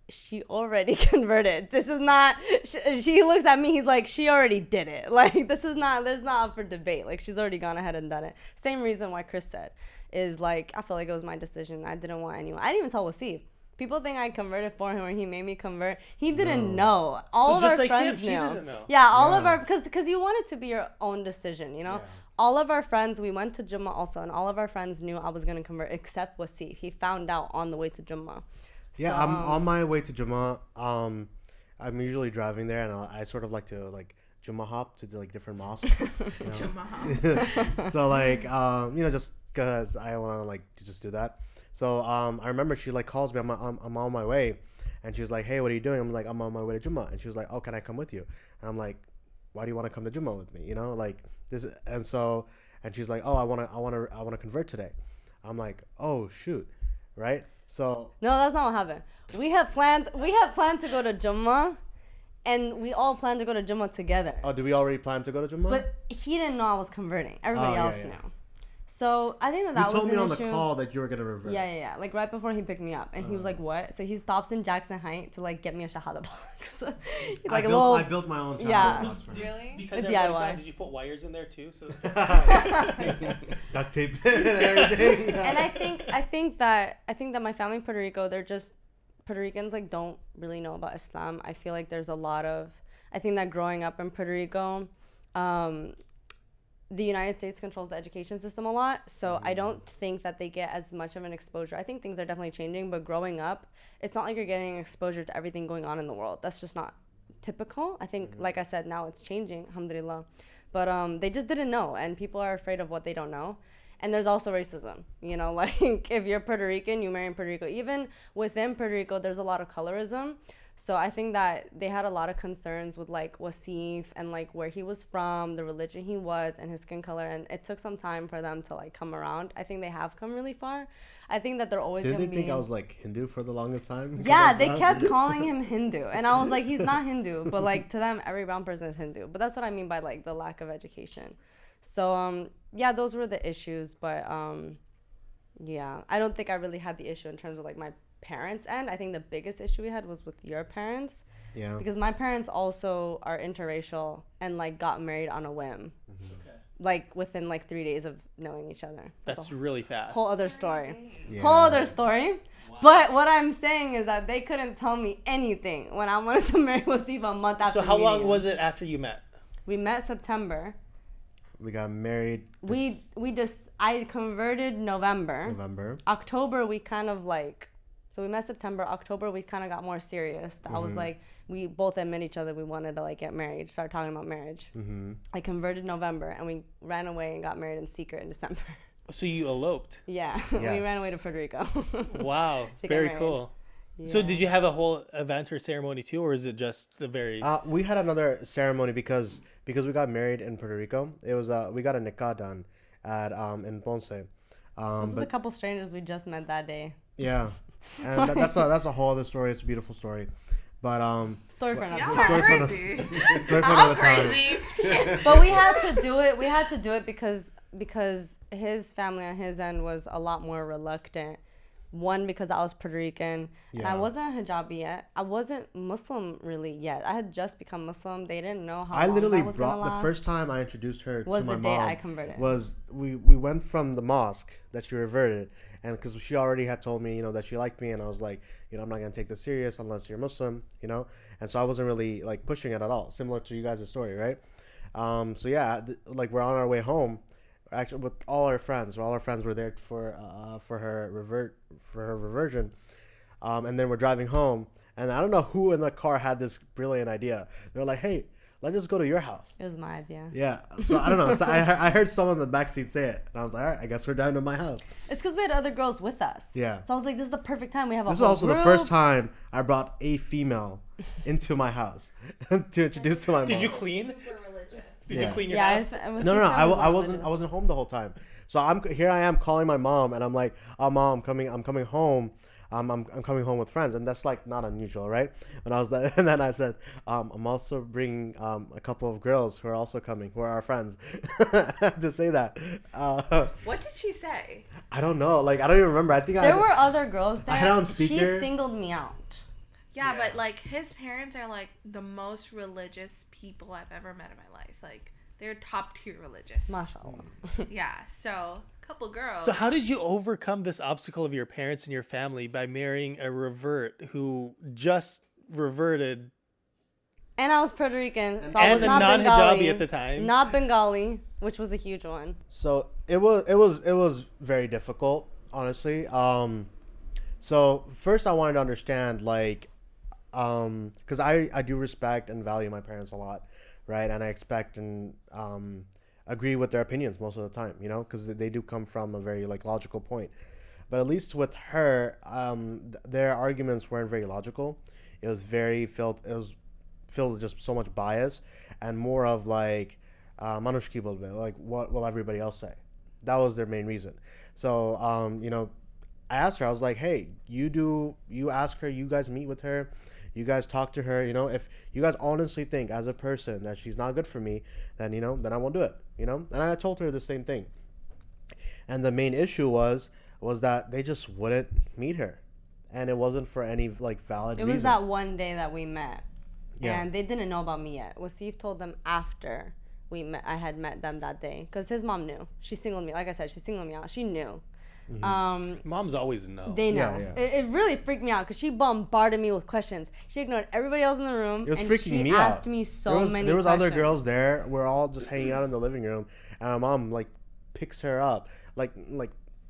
she already converted. This is not, she looks at me, he's like, she already did it. Like, there's not up for debate. Like, she's already gone ahead and done it. Same reason why Chris said is, like, I feel like it was my decision. I didn't want anyone. I didn't even tell Wasif. People think I converted for him or he made me convert. He didn't know. All of our friends knew. She didn't know. Yeah, all of our, because you want it to be your own decision, you know? Yeah. All of our friends, we went to Jummah also, and all of our friends knew I was going to convert except Wasif. He found out on the way to Jummah. Yeah, so, I'm on my way to Jummah. I'm usually driving there, and I sort of like to, like, Jummah hop to, like, different mosques. You know? Jummah hop. So, like, you know, just because I want to, like, just do that. So I remember she, like, calls me. I'm on my way, and she was like, "Hey, what are you doing?" I'm like, "I'm on my way to Jummah." And she was like, "Oh, can I come with you?" And I'm like, "Why do you want to come to Jummah with me?" You know, like this. And she's like, "Oh, I wanna convert today." I'm like, "Oh, shoot," right? So no, that's not what happened. We had planned to go to Jummah, and we all planned to go to Jummah together. Oh, did we already plan to go to Jummah? But he didn't know I was converting. Everybody else knew. So I think that was an issue. You told me on the call that you were gonna revert. Yeah. Like right before he picked me up, and he was like, "What?" So he stops in Jackson Heights to like get me a shahada box. Like I built my own shahada box for him. Really? Because it's DIY. Did you put wires in there too? So duct tape and everything. And I think that my family in Puerto Rico, they're just Puerto Ricans, like, don't really know about Islam. I feel like there's a lot of, I think that growing up in Puerto Rico, the United States controls the education system a lot, so I don't think that they get as much of an exposure. I think things are definitely changing, but growing up, it's not like you're getting exposure to everything going on in the world. That's just not typical. I think, like I said, now it's changing, alhamdulillah. But they just didn't know, and people are afraid of what they don't know. And there's also racism, you know, like if you're Puerto Rican, you marry in Puerto Rico. Even within Puerto Rico, there's a lot of colorism. So I think that they had a lot of concerns with like Wasif and like where he was from, the religion he was, and his skin color. And it took some time for them to like come around. I think they have come really far. I think that they're always Did gonna they be. think I was like Hindu for the longest time? Yeah, they kept calling him Hindu, and I was like, he's not Hindu. But like to them, every brown person is Hindu. But that's what I mean by like the lack of education. So yeah, those were the issues. But yeah, I don't think I really had the issue in terms of like my parents' end. I think the biggest issue we had was with your parents. Yeah. Because my parents also are interracial and like got married on a whim. Okay. Like within like 3 days of knowing each other. That's really fast. Whole other story. Yeah. Whole other story. Wow. But what I'm saying is that they couldn't tell me anything when I wanted to marry Wasif a month after. So how long him. was it after you met? We met September. We got married. I converted November. November. October we kind of like. So we met September. October we kind of got more serious. I was like, we both admit each other we wanted to like get married, start talking about marriage. I converted November and we ran away and got married in secret in December. So you eloped. Yeah, Yes. we ran away to Puerto Rico. Wow, get very married. cool. Yeah. So did you have a whole event or ceremony too, or is it just the very? We had another ceremony because we got married in Puerto Rico. It was we got a nikah done at in Ponce. This was a couple strangers we just met that day. Yeah, and that's a whole other story. It's a beautiful story, but Story for another Y'all time. are crazy. story for I'm another time. crazy. But we had to do it. We had to do it because his family on his end was a lot more reluctant. One, because I was Puerto Rican, and I Yeah. wasn't hijabi yet. I wasn't Muslim really yet. I had just become Muslim. They didn't know how I long literally that was gonna brought the last. first time I introduced her Was to my the day mom I converted. was we went from the mosque that she reverted, and because she already had told me that she liked me, and I was like, I'm not gonna take this serious unless you're Muslim, and so I wasn't really like pushing it at all, similar to you guys' story, right? So yeah, like we're on our way home, actually with all our friends. All our friends were there for her reversion, and then we're driving home, and I don't know who in the car had this brilliant idea. They're like, "Hey, let's just go to your house." It was my idea. Yeah, so I don't know. So I heard someone in the backseat say it, and I was like, "All right, I guess we're down to my house." It's because we had other girls with us. Yeah. So I was like, this is the perfect time. We have a This is whole also the group. first time I brought a female into my house to introduce to my mom. Did you clean? Super religious. Did you Yeah. clean your Yeah, house? it was No, just I more wasn't. I religious. wasn't home the whole time. So I am calling my mom, and I'm like, "Oh, mom, I'm coming home. I'm coming home with friends," and that's like not unusual, right? And I was like, and then I said, "I'm also bringing a couple of girls who are also coming, who are our friends." To say that, What did she say? I don't know. Like I don't even remember. I think There were other girls there. I had on She speaker. singled me out. Yeah, Yeah. but like his parents are like the most religious people I've ever met in my life. Like they're top tier religious. Mashallah. Yeah, so couple girls. So how did you overcome this obstacle of your parents and your family by marrying a revert who just reverted And I was Puerto Rican, so I and was a not non-hijabi Bengali. at the time? Not Bengali, which was a huge one. So it was very difficult, honestly. So first I wanted to understand, like, because I do respect and value my parents a lot, right? And I expect and agree with their opinions most of the time, because they do come from a very like logical point. But at least with her, their arguments weren't very logical. It was filled with just so much bias and more of like manushki bolbe, like what will everybody else say? That was their main reason. So I asked her, I was like, hey, you ask her, you guys meet with her, you guys talk to her, if you guys honestly think as a person that she's not good for me, then then I won't do it, and I told her the same thing. And the main issue was that they just wouldn't meet her, and it wasn't for any like valid reason. It was that one day that we met, Yeah. and they didn't know about me yet. Wasif told them after we met. I had met them that day because his mom knew. She singled me. Like I said, she singled me out. She knew. Moms always know. They know. Yeah. It really freaked me out because she bombarded me with questions. She ignored everybody else in the room. It was and freaking she me out. asked me so there was, many There was questions. other girls there. We're all just hanging out in the living room, and my mom like picks her up, like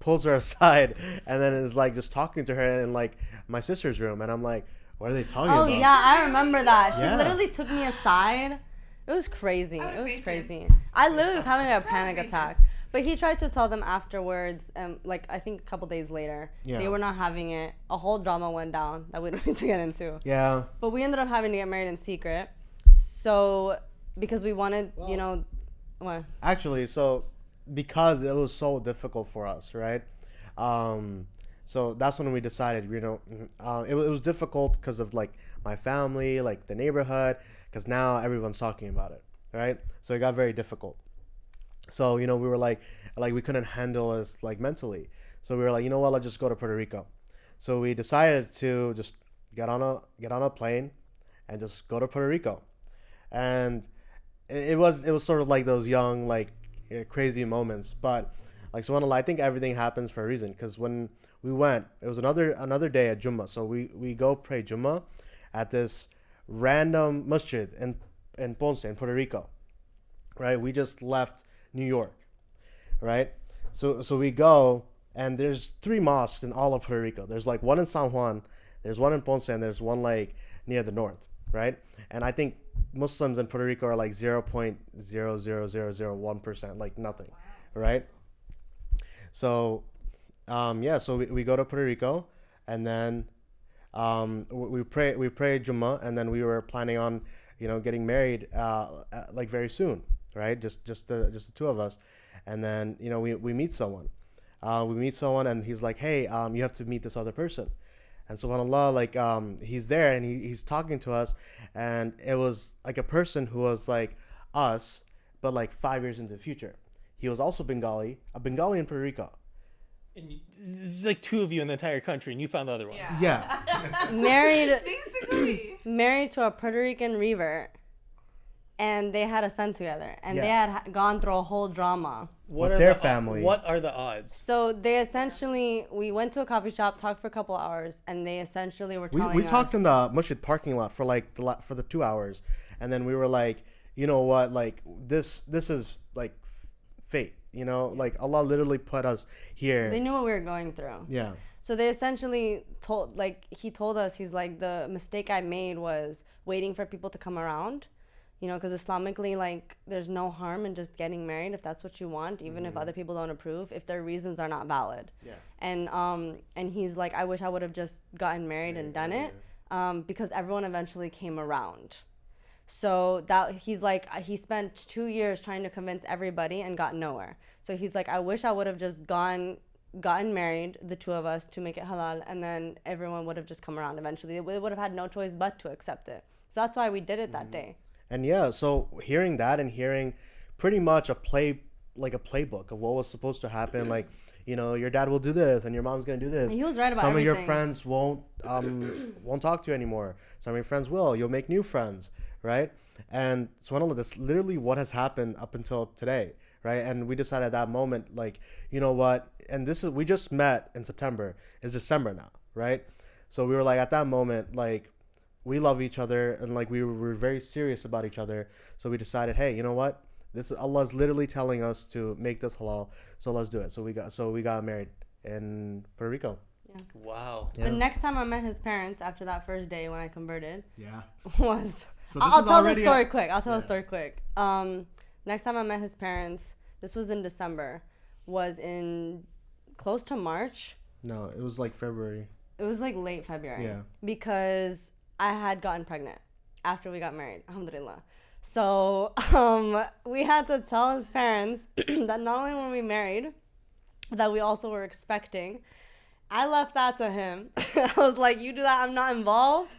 pulls her aside, and then is like just talking to her in like my sister's room, and I'm like, what are they talking Oh, about? yeah, I remember that. She Yeah. literally took me aside. It was crazy. I would've It was fainted. crazy. I literally was having a panic attack. But he tried to tell them afterwards, like I think a couple days later, Yeah. they were not having it. A whole drama went down that we don't need to get into. Yeah. But we ended up having to get married in secret. So because we wanted, you know, what? Actually, so because it was so difficult for us, right? So that's when we decided, you know, it was difficult because of like my family, like the neighborhood, because now everyone's talking about it, right? So it got very difficult. So, you know, we were like we couldn't handle this like mentally. So we were like, you know what, let's just go to Puerto Rico. So we decided to just get on a plane and just go to Puerto Rico. And it was sort of like those young, like crazy moments. But like, so I think everything happens for a reason. Because when we went, it was another day at Jummah. So we go pray Jummah at this random masjid in Ponce, in Puerto Rico, right? We just left New York, right? So we go, and there's 3 mosques in all of Puerto Rico. There's like one in San Juan, there's one in Ponce, and there's one like near the north, right? And I think Muslims in Puerto Rico are like 0.00001%, like nothing, right? So so we go to Puerto Rico, and then we pray Jummah, and then we were planning on, you know, getting married like very soon, right? Just the 2 of us. And then, you know, we meet someone. And he's like, hey, you have to meet this other person. And subhanAllah, like he's there, and he's talking to us, and it was like a person who was like us, but like 5 years into the future. He was also a Bengali in Puerto Rico. And there's like 2 of you in the entire country, and you found the other one. Yeah. married to a Puerto Rican revert, and they had a son together, and they Yeah. had gone through a whole drama. What With are their the, family. What are the odds? So they essentially, we went to a coffee shop, talked for a couple hours, and they essentially were telling We us. talked in the masjid parking lot for like for the 2 hours, and then we were like, you know what, like this is like fate, you know, like Allah literally put us here. They knew what we were going through. Yeah. So they essentially told, like, he told us, he's like, the mistake I made was waiting for people to come around, you know, because Islamically, like, there's no harm in just getting married if that's what you want, even if other people don't approve, if their reasons are not valid. Yeah. And he's like, I wish I would have just gotten married and done it, because everyone eventually came around. So that he's like, he spent 2 years trying to convince everybody and got nowhere. So he's like, I wish I would have just gotten married, the 2 of us, to make it halal, and then everyone would have just come around eventually. They would have had no choice but to accept it. So that's why we did it that day. And yeah, so hearing that and hearing pretty much a playbook of what was supposed to happen, like, you know, your dad will do this and your mom's gonna do this. And he was right about Some everything. of your friends won't talk to you anymore. Some of your friends will. You'll make new friends, right? And subhanAllah, that's literally what has happened up until today, right? And we decided at that moment, like, you know what? And we just met in September. It's December now, right? So we were like, at that moment, like, we love each other, and like we were very serious about each other. So we decided, hey, you know what? This is Allah's literally telling us to make this halal. So let's do it. So we got married in Puerto Rico. Wow. Yeah. The next time I met his parents after that first day when I converted Yeah. was So I'll tell the story quick. Next time I met his parents, this was in December, was in close to March. No, it was like February. It was like late February. Yeah. Because I had gotten pregnant after we got married, alhamdulillah. So we had to tell his parents that not only were we married, that we also were expecting. I left that to him. I was like, you do that, I'm not involved.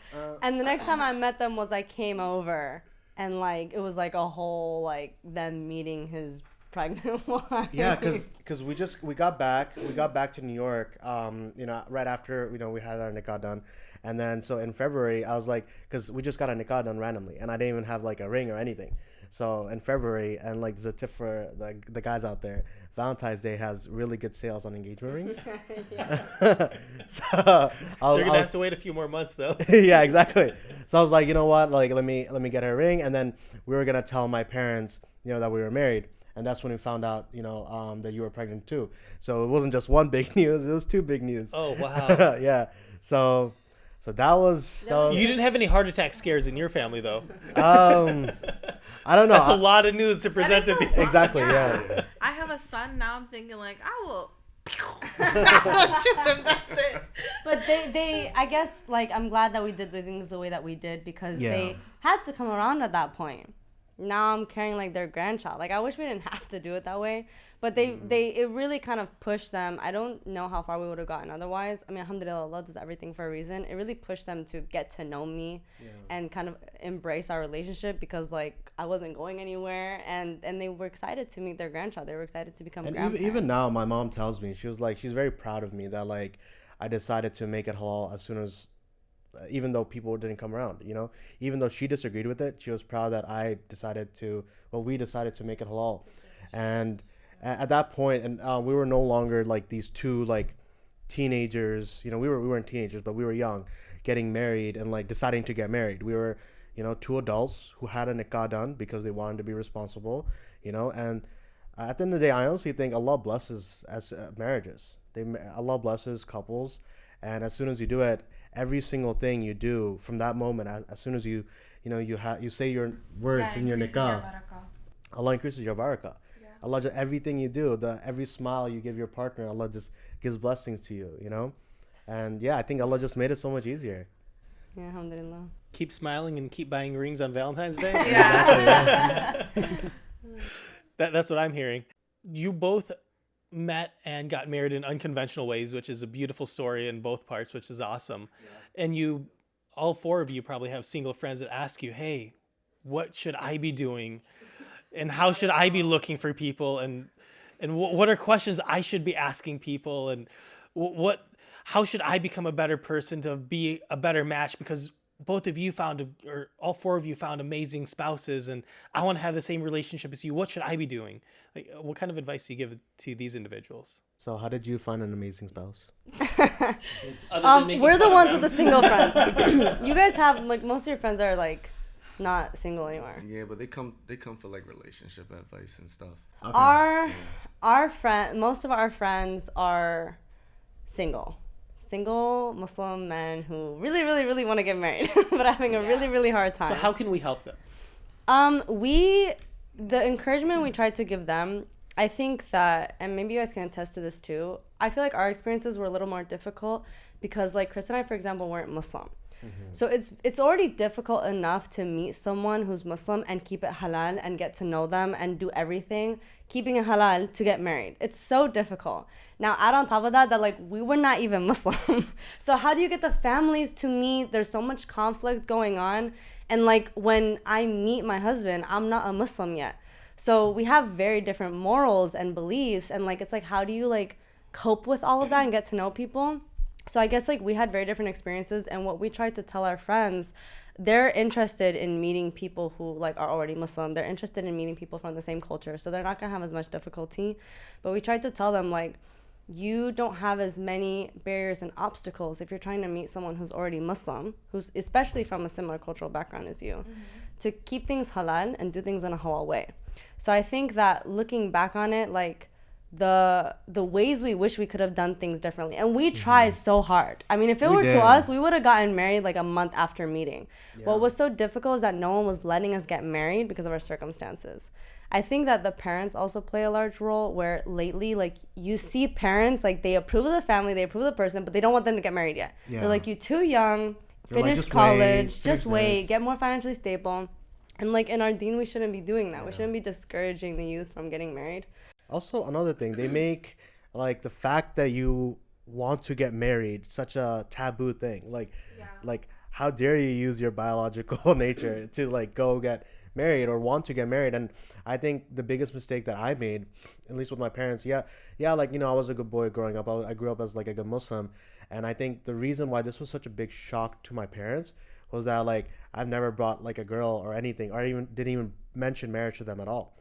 And the next time I met them was I came over, and like it was like a whole like them meeting his pregnant wife. Yeah, because we got back to New York, you know, right after, you know, we had our nikah done. And then so in February I was like, because we just got a nikah done randomly, and I didn't even have like a ring or anything. So in February, and like there's a tip for the guys out there, Valentine's Day has really good sales on engagement rings. So They're gonna have to wait a few more months though. Yeah, exactly. So I was like, you know what, like let me get her a ring, and then we were gonna tell my parents, you know, that we were married. And that's when we found out, you know, that you were pregnant too. So it wasn't just one big news; it was 2 big news. Oh wow. Yeah. So So that was You didn't have any heart attack scares in your family, though. I don't know. That's a lot of news to present to people. Exactly, yeah. I have a son now. I'm thinking like I will. Shoot him. That's it. But they I guess like I'm glad that we did the things the way that we did because Yeah. they had to come around at that point. Now I'm carrying like their grandchild. Like I wish we didn't have to do it that way, but it really kind of pushed them. I don't know how far we would have gotten otherwise. I mean, alhamdulillah, Allah does everything for a reason. It really pushed them to get to know me and kind of embrace our relationship because like I wasn't going anywhere and they were excited to meet their grandchild. They were excited to become grandparents. Even now, my mom tells me, she was like, she's very proud of me that like I decided to make it halal as soon as, even though people didn't come around, you know, even though she disagreed with it, she was proud that we decided to make it halal. And at that point, and we were no longer like these two like teenagers, you know, we weren't teenagers, but we were young, getting married and like deciding to get married. We were, you know, two adults who had a nikah done because they wanted to be responsible, you know. And at the end of the day, I honestly think Allah blesses marriages. Allah blesses couples, and as soon as you do it, every single thing you do from that moment, as soon as you say your words in your nikah, Allah increases your barakah. Yeah. Allah just, everything you do, every smile you give your partner, Allah just gives blessings to you, you know. And yeah, I think Allah just made it so much easier. Yeah, alhamdulillah. Keep smiling and keep buying rings on Valentine's Day. Yeah. That's what I'm hearing. You both met and got married in unconventional ways, which is a beautiful story in both parts, which is awesome. Yeah. And all four of you probably have single friends that ask you, hey, what should I be doing? And how should I be looking for people? And what are questions I should be asking people? And how should I become a better person to be a better match? Because both of you all four of you found amazing spouses, and I want to have the same relationship as you. What should I be doing? Like, what kind of advice do you give to these individuals? So how did you find an amazing spouse? We're the ones with the single friends. You guys have like most of your friends are like not single anymore. Yeah, but they come for like relationship advice and stuff. Okay. Most of our friends are single Muslim men who really, really, really want to get married, but are having a really, really hard time. So how can we help them? The encouragement we try to give them, I think that, and maybe you guys can attest to this too, I feel like our experiences were a little more difficult because like Chris and I, for example, weren't Muslim. Mm-hmm. So it's already difficult enough to meet someone who's Muslim and keep it halal and get to know them and do everything, keeping it halal to get married. It's so difficult. Now, add on top of that like we were not even Muslim. So how do you get the families to meet? There's so much conflict going on. And like when I meet my husband, I'm not a Muslim yet. So we have very different morals and beliefs. And like, it's like, how do you like cope with all of that and get to know people? So I guess like we had very different experiences, and what we tried to tell our friends, they're interested in meeting people who like are already Muslim. They're interested in meeting people from the same culture, so they're not gonna have as much difficulty. But we tried to tell them like, you don't have as many barriers and obstacles if you're trying to meet someone who's already Muslim, who's especially from a similar cultural background as you, to keep things halal and do things in a halal way. So I think that looking back on it, like the ways we wish we could have done things differently, and we tried so hard. I mean, if it were to us, we would have gotten married like a month after meeting. What was so difficult is that no one was letting us get married because of our circumstances. I think that the parents also play a large role, where lately like you see parents like they approve of the family, they approve of the person, but they don't want them to get married yet. They're like, you're too young, finish college, just wait, get more financially stable. And like in our deen, we shouldn't be doing that. We shouldn't be discouraging the youth from getting married. Also, another thing, they make like the fact that you want to get married such a taboo thing. Like how dare you use your biological nature to like go get married or want to get married? And I think the biggest mistake that I made, at least with my parents, like, you know, I was a good boy growing up. I grew up as like a good Muslim. And I think the reason why this was such a big shock to my parents was that like I've never brought like a girl or anything, or didn't even mention marriage to them at all.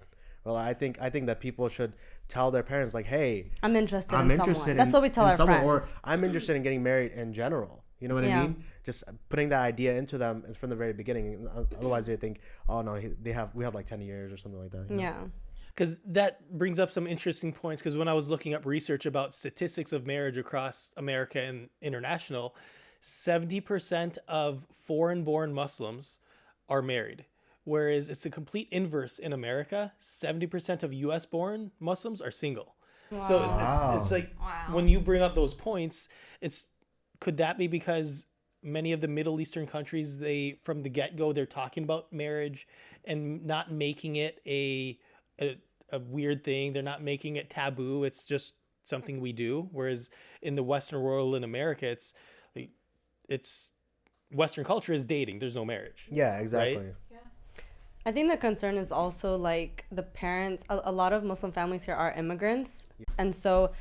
Well, I think that people should tell their parents like, hey, I'm interested in someone. That's what we tell our friends. Or I'm interested in getting married in general. You know what I mean? Just putting that idea into them from the very beginning. Otherwise, they think, oh no, we have like 10 years or something like that. You know? Yeah. Because that brings up some interesting points. Because when I was looking up research about statistics of marriage across America and international, 70% of foreign-born Muslims are married, whereas it's the complete inverse in America. 70% of U.S.-born Muslims are single. So it's like when you bring up those points, could that be because many of the Middle Eastern countries, they from the get-go they're talking about marriage and not making it a weird thing. They're not making it taboo. It's just something we do. Whereas in the Western world, in America, it's Western culture is dating. There's no marriage. Yeah, exactly. Right? I think the concern is also like the parents. A lot of Muslim families here are immigrants, and so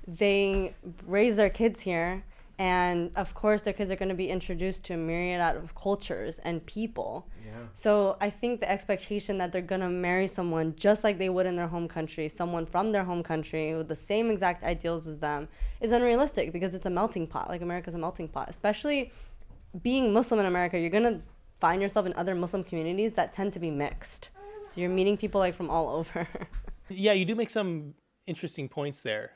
they raise their kids here, and of course their kids are going to be introduced to a myriad of cultures and people. Yeah. So I think the expectation that they're going to marry someone just like they would in their home country, someone from their home country with the same exact ideals as them, is unrealistic because it's a melting pot. Like America's a melting pot, especially being Muslim in America. You're going to find yourself in other Muslim communities that tend to be mixed. So you're meeting people like from all over. Yeah, you do make some interesting points there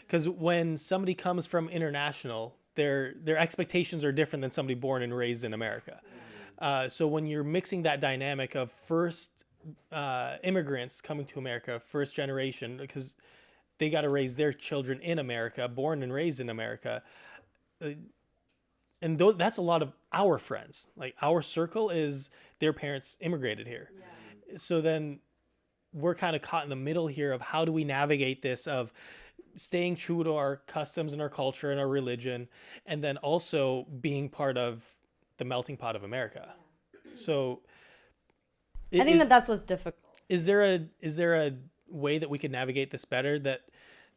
because when somebody comes from international, their expectations are different than somebody born and raised in America. So when you're mixing that dynamic of first immigrants coming to America, first generation, because they got to raise their children in America, born and raised in America, and that's a lot of our friends. Like our circle is their parents immigrated here. Yeah. So then we're kind of caught in the middle here of how do we navigate this of staying true to our customs and our culture and our religion, and then also being part of the melting pot of America. So I think that's what's difficult. Is there a way that we could navigate this better that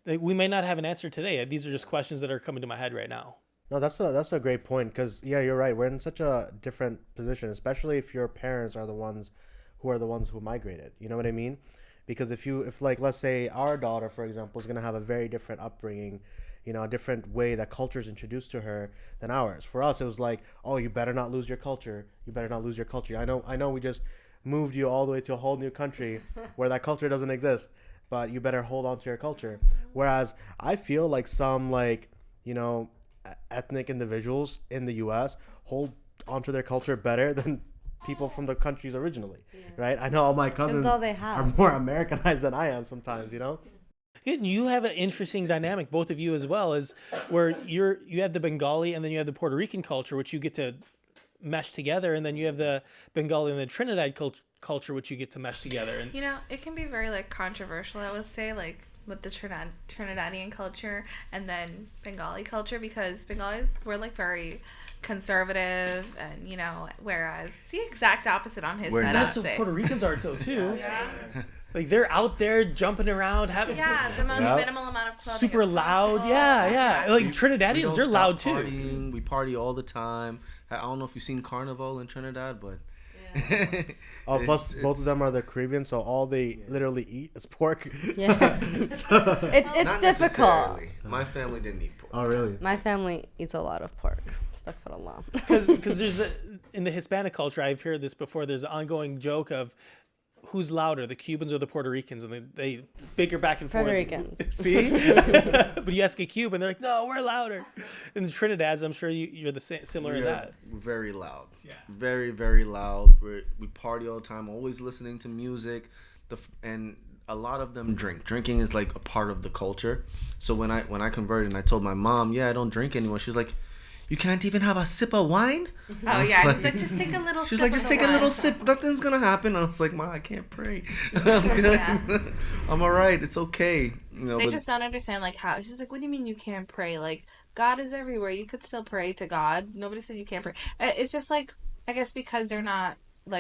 we may not have an answer today? These are just questions that are coming to my head right now. No, that's a great point because yeah, you're right. We're in such a different position, especially if your parents are the ones who migrated. You know what I mean? Because if like let's say our daughter, for example, is gonna have a very different upbringing, a different way that culture is introduced to her than ours. For us, it was like, oh, you better not lose your culture. You better not lose your culture. I know. We just moved you all the way to a whole new country where that culture doesn't exist, but you better hold on to your culture. Whereas I feel like some ethnic individuals in the U.S. hold onto their culture better than people from the countries originally, right? I know all my cousins are more Americanized than I am sometimes, You have an interesting dynamic, both of you as well, is where you have the Bengali and then you have the Puerto Rican culture, which you get to mesh together, and then you have the Bengali and the Trinidad culture, which you get to mesh together. And it can be very controversial, I would say, with the Trinidadian culture and then Bengali culture, because Bengalis were very conservative and whereas it's the exact opposite on his side. That's what Puerto Ricans are too. Yeah. Like they're out there jumping around, having the most minimal amount of clothing. Super loud, yeah. Like Trinidadians, they're loud too. Partying. We party all the time. I don't know if you've seen Carnival in Trinidad, but. Plus both of them are the Caribbean, so all they literally eat is pork. Yeah. So, it's difficult. My family didn't eat pork. Oh, really? My family eats a lot of pork. Astaghfirullah. Because there's in the Hispanic culture, I've heard this before, there's an ongoing joke of who's louder, the Cubans or the Puerto Ricans, and they bicker back and forth. Puerto Ricans. See? But you ask a Cuban, they're like, no, we're louder. In the Trinidad's, I'm sure you're the similar in that. We're very loud. Yeah. Very, very loud. We party all the time, always listening to music. And a lot of them drink. Drinking is a part of the culture. So when I converted and I told my mom, I don't drink anymore, she's like, you can't even have a sip of wine? Oh, yeah. He's like, just take a little sip. She's like, just take a little sip. Nothing's going to happen. I was like, Ma, I can't pray. I'm good. Yeah. I'm all right. It's okay. They just don't understand, how. She's like, what do you mean you can't pray? God is everywhere. You could still pray to God. Nobody said you can't pray. It's just, I guess because they're not,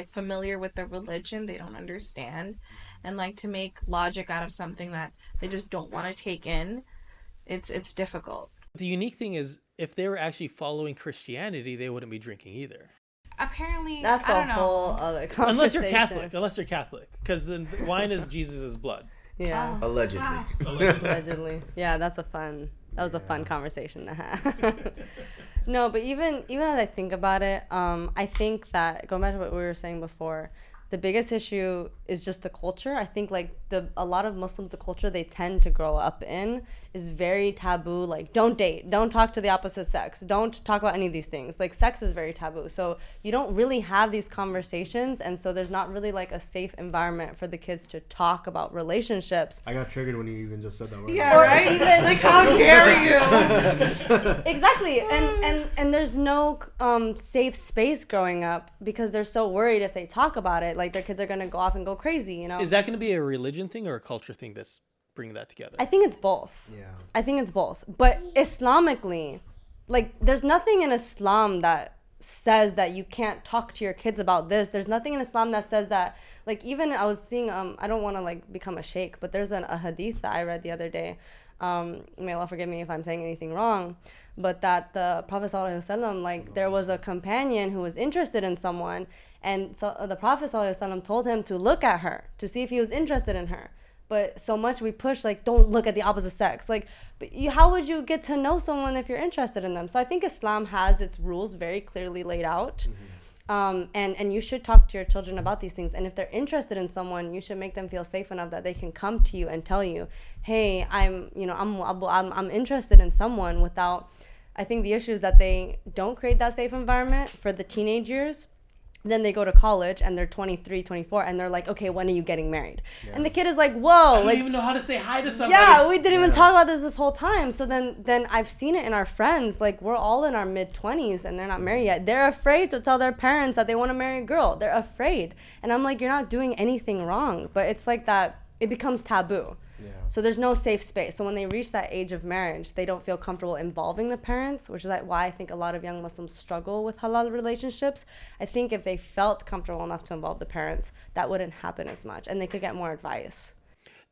familiar with the religion, they don't understand. And, to make logic out of something that they just don't want to take in, it's difficult. The unique thing is, if they were actually following Christianity, they wouldn't be drinking either. Apparently, that's I don't a whole other conversation. Unless you're Catholic, because the wine is Jesus' blood. Yeah. Oh. Allegedly. Wow. Allegedly. Yeah, that was a fun conversation to have. No, but even as I think about it, I think that going back to what we were saying before, the biggest issue is just the culture. I think like a lot of Muslims, the culture they tend to grow up in is very taboo. Like, don't date, don't talk to the opposite sex, don't talk about any of these things. Like, sex is very taboo, so you don't really have these conversations, and so there's not really like a safe environment for the kids to talk about relationships. I got triggered when you even just said that word. Yeah, right? Like, how dare you? Exactly. And there's no safe space growing up because they're so worried if they talk about it, like their kids are going to go off and go crazy, you know? Is that going to be a religion thing or a culture thing that's bringing that together? I think it's both. Yeah. I think it's both. But Islamically, like, there's nothing in Islam that says that you can't talk to your kids about this. There's nothing in Islam that says that, like, even I was seeing, I don't want to, like, become a sheikh, but there's a hadith that I read the other day. May Allah forgive me if I'm saying anything wrong, but that the Prophet ﷺ, like, there was a companion who was interested in someone, and so the Prophet ﷺ told him to look at her to see if he was interested in her. But so much we push, like, don't look at the opposite sex. Like, but how would you get to know someone if you're interested in them? So I think Islam has its rules very clearly laid out. And you should talk to your children about these things. And if they're interested in someone, you should make them feel safe enough that they can come to you and tell you, hey, I'm interested in someone, without, I think the issue is that they don't create that safe environment for the teenage years. Then they go to college and they're 23, 24, and they're like, okay, when are you getting married? Yeah. And the kid is like, whoa. I don't even know how to say hi to somebody. Yeah, we didn't even talk about this whole time. So then I've seen it in our friends. Like, we're all in our mid-20s and they're not married yet. They're afraid to tell their parents that they want to marry a girl. They're afraid. And I'm like, you're not doing anything wrong. But it's like that, it becomes taboo. Yeah. So there's no safe space. So when they reach that age of marriage, they don't feel comfortable involving the parents, which is why I think a lot of young Muslims struggle with halal relationships. I think if they felt comfortable enough to involve the parents, that wouldn't happen as much, and they could get more advice.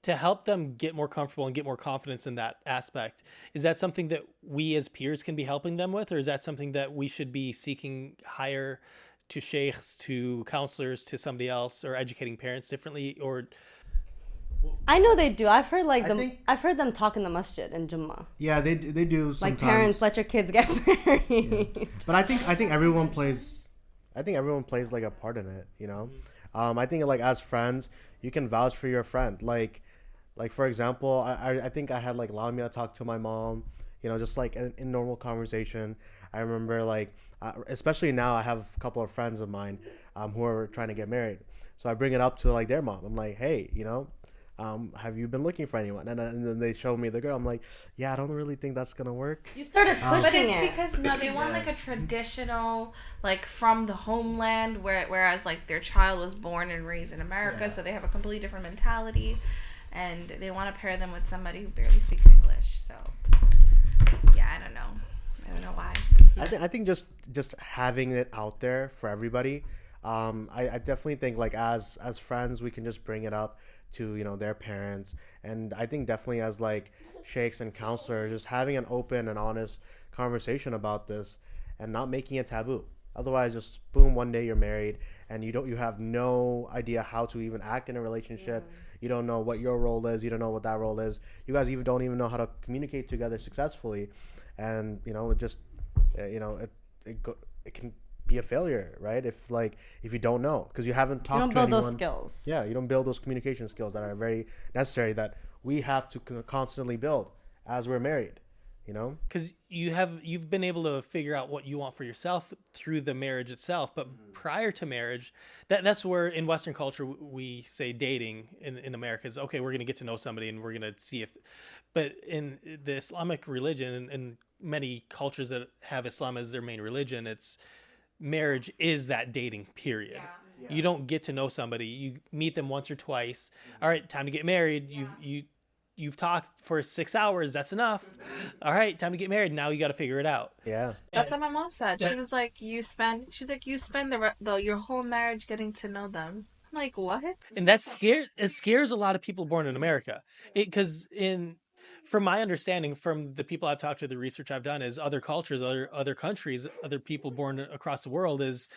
To help them get more comfortable and get more confidence in that aspect, is that something that we as peers can be helping them with, or is that something that we should be seeking higher to sheikhs, to counselors, to somebody else, or educating parents differently? Or I know they do. I've heard I've heard them talk in the masjid in Jummah. Yeah, they do sometimes. Like, parents, let your kids get married. Yeah. But I think everyone plays like a part in it, you know. I think, like, as friends, you can vouch for your friend. Like for example, I think I had, like, Lamia talk to my mom, you know, just like in normal conversation. I remember, like, especially now, I have a couple of friends of mine who are trying to get married, so I bring it up to, like, their mom. I'm like, hey, you know, have you been looking for anyone? And then they show me the girl. I'm like, yeah, I don't really think that's gonna work. You started pushing but it's it. because they want like a traditional, like, from the homeland, whereas like their child was born and raised in America, so they have a completely different mentality, and they want to pair them with somebody who barely speaks English. So yeah, I don't know why. I think just having it out there for everybody. I definitely think, like, as friends, we can just bring it up to, you know, their parents. And I think definitely as, like, sheikhs and counselors, just having an open and honest conversation about this and not making it taboo. Otherwise, just boom, one day you're married and you have no idea how to even act in a relationship. You don't know what your role is. You don't know what that role is. You guys don't even know how to communicate together successfully. And, you know, it just, you know, it can be a failure, right? If you don't know, because you haven't talked to anyone. You don't build those skills. Yeah, you don't build those communication skills that are very necessary, that we have to constantly build as we're married, you know? Because you've been able to figure out what you want for yourself through the marriage itself, but prior to marriage, that's where in Western culture we say dating in America is, okay, we're going to get to know somebody and we're going to see if, but in the Islamic religion and many cultures that have Islam as their main religion, it's marriage is that dating period. Yeah. You don't get to know somebody. You meet them once or twice. All right, time to get married. You've talked for 6 hours. That's enough. All right, time to get married. Now you got to figure it out. Yeah. That's what my mom said. She was like, you spend your whole marriage getting to know them. I'm like, what? And it scares a lot of people born in America. Because from my understanding, from the people I've talked to, the research I've done, is other cultures, other countries, other people born across the world, is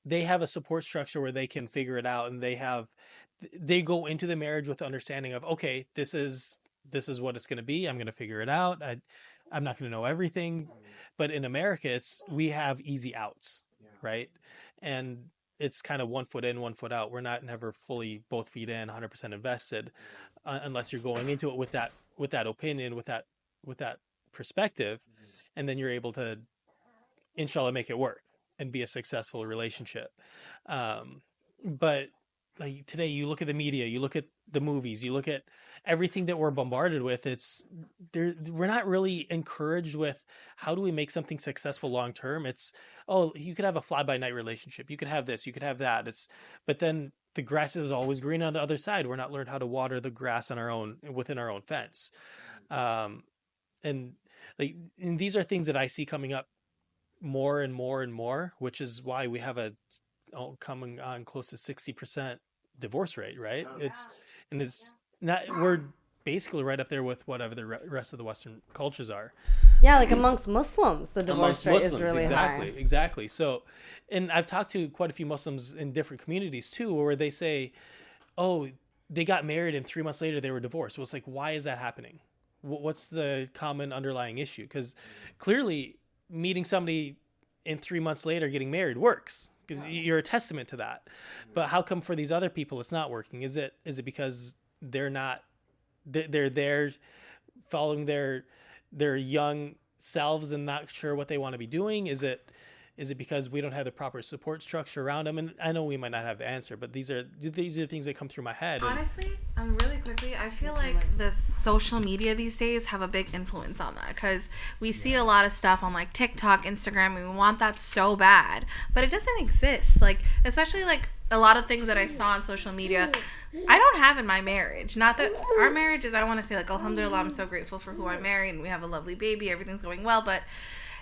they have a support structure where they can figure it out, and they go into the marriage with the understanding of, okay, this is what it's going to be. I'm going to figure it out. I'm not going to know everything. But in America, we have easy outs, right? And it's kind of 1 foot in, 1 foot out. We're not never fully both feet in, 100% invested, unless you're going into it with that opinion, with that perspective, and then you're able to, inshallah, make it work and be a successful relationship. But like today, you look at the media, you look at the movies, you look at everything that we're bombarded with. We're not really encouraged with how do we make something successful long term. It's, oh, you could have a fly by night relationship, you could have this, you could have that. But then the grass is always green on the other side. We're not learned how to water the grass within our own fence. And these are things that I see coming up more and more and more, which is why we have coming on close to 60% divorce rate, right? It's not, we're basically right up there with whatever the rest of the Western cultures are. Yeah, like amongst Muslims, the divorce rate is really high. Exactly. So, and I've talked to quite a few Muslims in different communities too, where they say, oh, they got married and 3 months later they were divorced. Well, it's like, why is that happening? What's the common underlying issue? Because clearly meeting somebody and 3 months later getting married works, because you're a testament to that. But how come for these other people it's not working? Is it because they're there following their young selves and not sure what they want to be doing? Is it because we don't have the proper support structure around them? And I know we might not have the answer, but these are things that come through my head. Honestly, really quickly, I feel like the social media these days have a big influence on that, because we see a lot of stuff on like TikTok, Instagram, and we want that so bad, but it doesn't exist. Like, especially like a lot of things that I saw on social media, I don't have in my marriage. Not that our marriage is, I want to say like, alhamdulillah, I'm so grateful for who I married and we have a lovely baby, everything's going well, but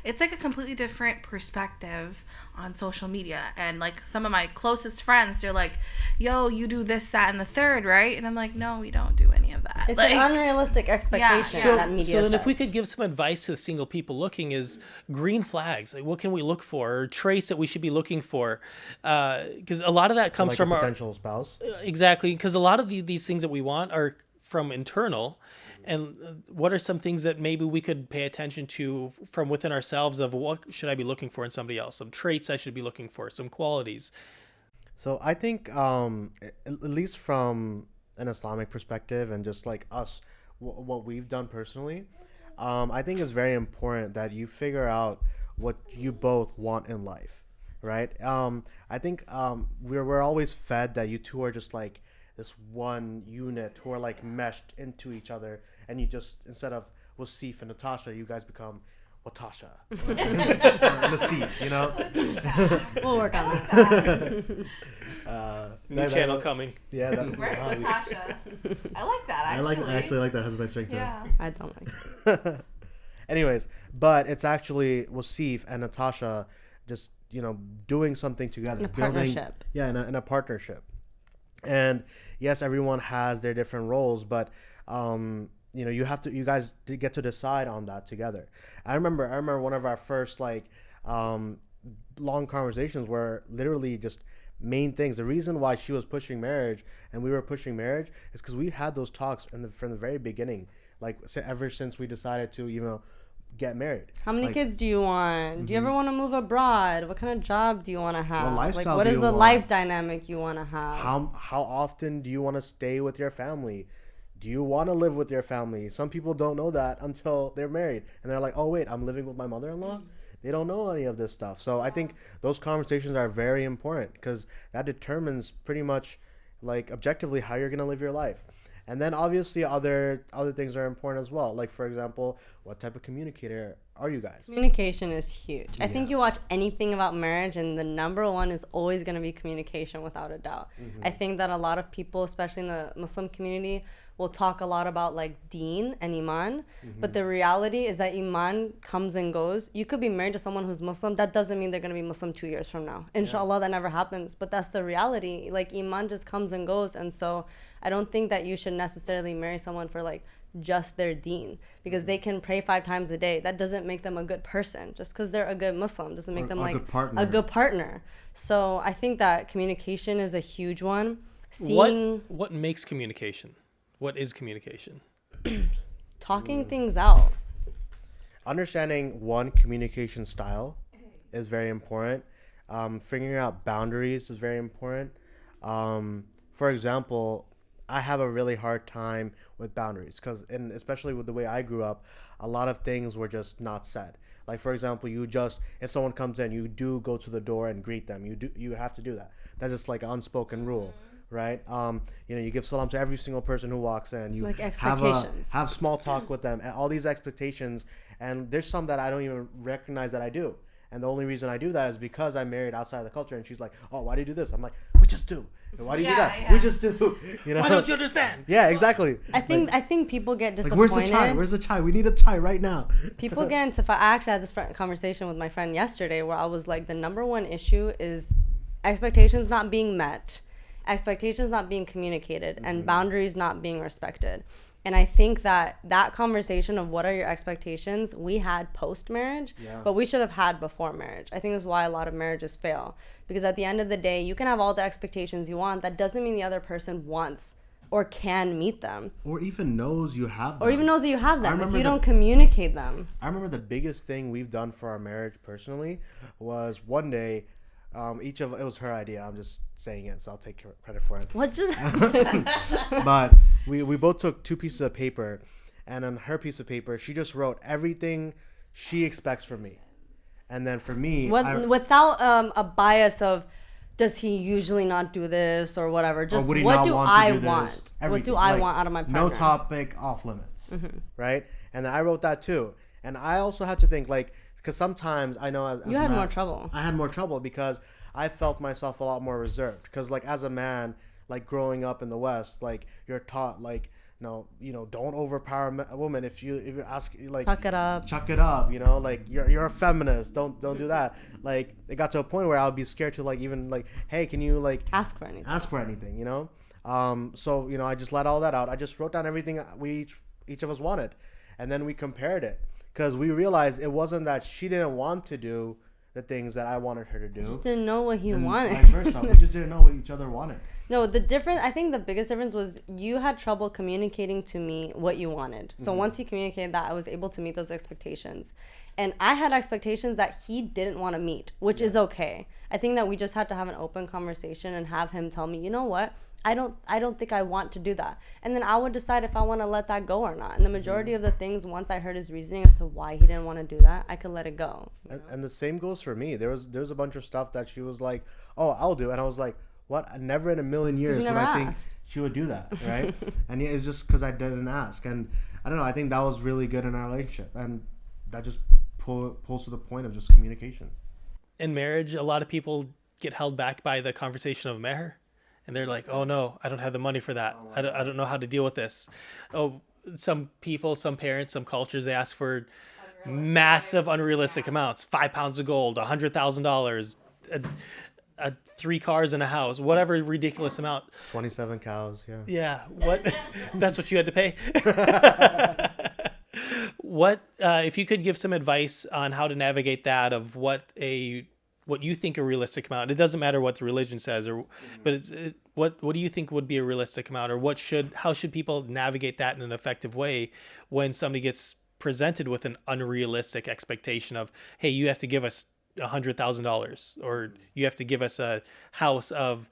it's like a completely different perspective on social media. And like some of my closest friends, they're like, yo, you do this, that, and the third, right? And I'm like, no, we don't do any of that. It's like, an unrealistic expectation that media So then sets. if we could give some advice to the single people looking, is green flags. Like, what can we look for, or traits that we should be looking for? Because a lot of that comes like from a our potential spouse. Exactly, because a lot of these things that we want are from internal. And what are some things that maybe we could pay attention to from within ourselves, of what should I be looking for in somebody else? Some traits I should be looking for, some qualities. So I think, at least from an Islamic perspective and just like us, what we've done personally, I think it's very important that you figure out what you both want in life, right? I think we're always fed that you two are just like this one unit who are like meshed into each other, and you just, instead of Wasif and Natasha, you guys become Watasha and Nasif, you know? We'll work on that. New channel coming. Yeah, right, Natasha. I like that, actually. I actually like that. It has a nice ring to it. I don't like it. Anyways, but it's actually Wasif and Natasha just, doing something together. In a partnership. Yeah, in a partnership. And yes, everyone has their different roles, but you guys get to decide on that together. I remember one of our first long conversations were literally just main things. The reason why she was pushing marriage and we were pushing marriage is because we had those talks from the very beginning, like ever since we decided to get married. How many kids do you want? Mm-hmm. Do you ever want to move abroad? What kind of job do you want to have? What is the life dynamic you want to have? How often do you want to stay with your family? Do you want to live with your family? Some people don't know that until they're married, and they're like, oh wait, I'm living with my mother-in-law? They don't know any of this stuff. So I think those conversations are very important, because that determines pretty much objectively how you're going to live your life. And then obviously other things are important as well. Like, for example, what type of communicator are you guys? Communication is huge. I think you watch anything about marriage, and the number one is always going to be communication, without a doubt. Mm-hmm. I think that a lot of people, especially in the Muslim community, will talk a lot about deen and iman, but the reality is that iman comes and goes. You could be married to someone who's Muslim. That doesn't mean they're going to be Muslim 2 years from now. Inshallah, that never happens, but that's the reality. Iman just comes and goes, and so I don't think that you should necessarily marry someone for just their deen, because they can pray 5 times a day. That doesn't make them a good person. Just because they're a good Muslim doesn't make them a good partner. So I think that communication is a huge one. What makes communication? What is communication? Talking things out. Understanding one communication style is very important. Figuring out boundaries is very important. For example, I have a really hard time with boundaries because, and especially with the way I grew up, a lot of things were just not said. Like for example, if someone comes in, you do go to the door and greet them. You have to do that. That's just like an unspoken rule, right? You give salam to every single person who walks in. You like expectations. have small talk with them, and all these expectations. And there's some that I don't even recognize that I do. And the only reason I do that is because I'm married outside of the culture. And she's like, "Oh, why do you do this?" I'm like, "We just do." And why do you do that? We just do. Why don't you understand? Yeah, exactly. I think people get disappointed. Where's the chai? Where's the chai? We need a chai right now. People get into. I actually had this conversation with my friend yesterday where I was like, the number one issue is expectations not being met, expectations not being communicated, and boundaries not being respected. And I think that conversation of what are your expectations, we had post-marriage, but we should have had before marriage. I think that's why a lot of marriages fail. Because at the end of the day, you can have all the expectations you want. That doesn't mean the other person wants or can meet them. Or even knows you have them. Or even knows that you have them if you don't communicate them. I remember the biggest thing we've done for our marriage personally was one day, it was her idea. I'm just saying it, so I'll take credit for it. What just But we both took 2 pieces of paper, and on her piece of paper, she just wrote everything she expects from me. And then for me, without a bias of, does he usually not do this or whatever? Just what do I want? What do I want out of my partner? No topic off limits, right? And then I wrote that too. And I also had to think because sometimes I know as you had more trouble. I had more trouble because I felt myself a lot more reserved. Because as a man, growing up in the West, you're taught don't overpower a woman. If you ask chuck it up. You're a feminist. Don't do that. It got to a point where I would be scared to hey, can you ask for anything? So I just let all that out. I just wrote down everything each of us wanted, and then we compared it. Because we realized it wasn't that she didn't want to do the things that I wanted her to do. Just didn't know what he wanted. Vice versa. We just didn't know what each other wanted. No, I think the biggest difference was you had trouble communicating to me what you wanted. So once he communicated that, I was able to meet those expectations. And I had expectations that he didn't want to meet, which is okay. I think that we just had to have an open conversation and have him tell me, you know what? I don't think I want to do that. And then I would decide if I want to let that go or not. And the majority of the things, once I heard his reasoning as to why he didn't want to do that, I could let it go. And the same goes for me. There was a bunch of stuff that she was like, "Oh, I'll do," and I was like, "What? Never in a million years would I think she would do that, right?" And it's just because I didn't ask. And I don't know. I think that was really good in our relationship, and that just pulls to the point of just communication. In marriage, a lot of people get held back by the conversation of Mehr. And they're like, "Oh no, I don't have the money for that. I don't know how to deal with this." Oh, some people, some parents, some cultures, they ask for massive, unrealistic amounts: 5 pounds of gold, $100,000, 3 cars and a house, whatever ridiculous amount. 27 cows, yeah. Yeah, what? That's what you had to pay. What if you could give some advice on how to navigate that of what you think a realistic amount? It doesn't matter what the religion says, but what do you think would be a realistic amount, or how should people navigate that in an effective way when somebody gets presented with an unrealistic expectation of, hey, you have to give us $100,000, or you have to give us a house of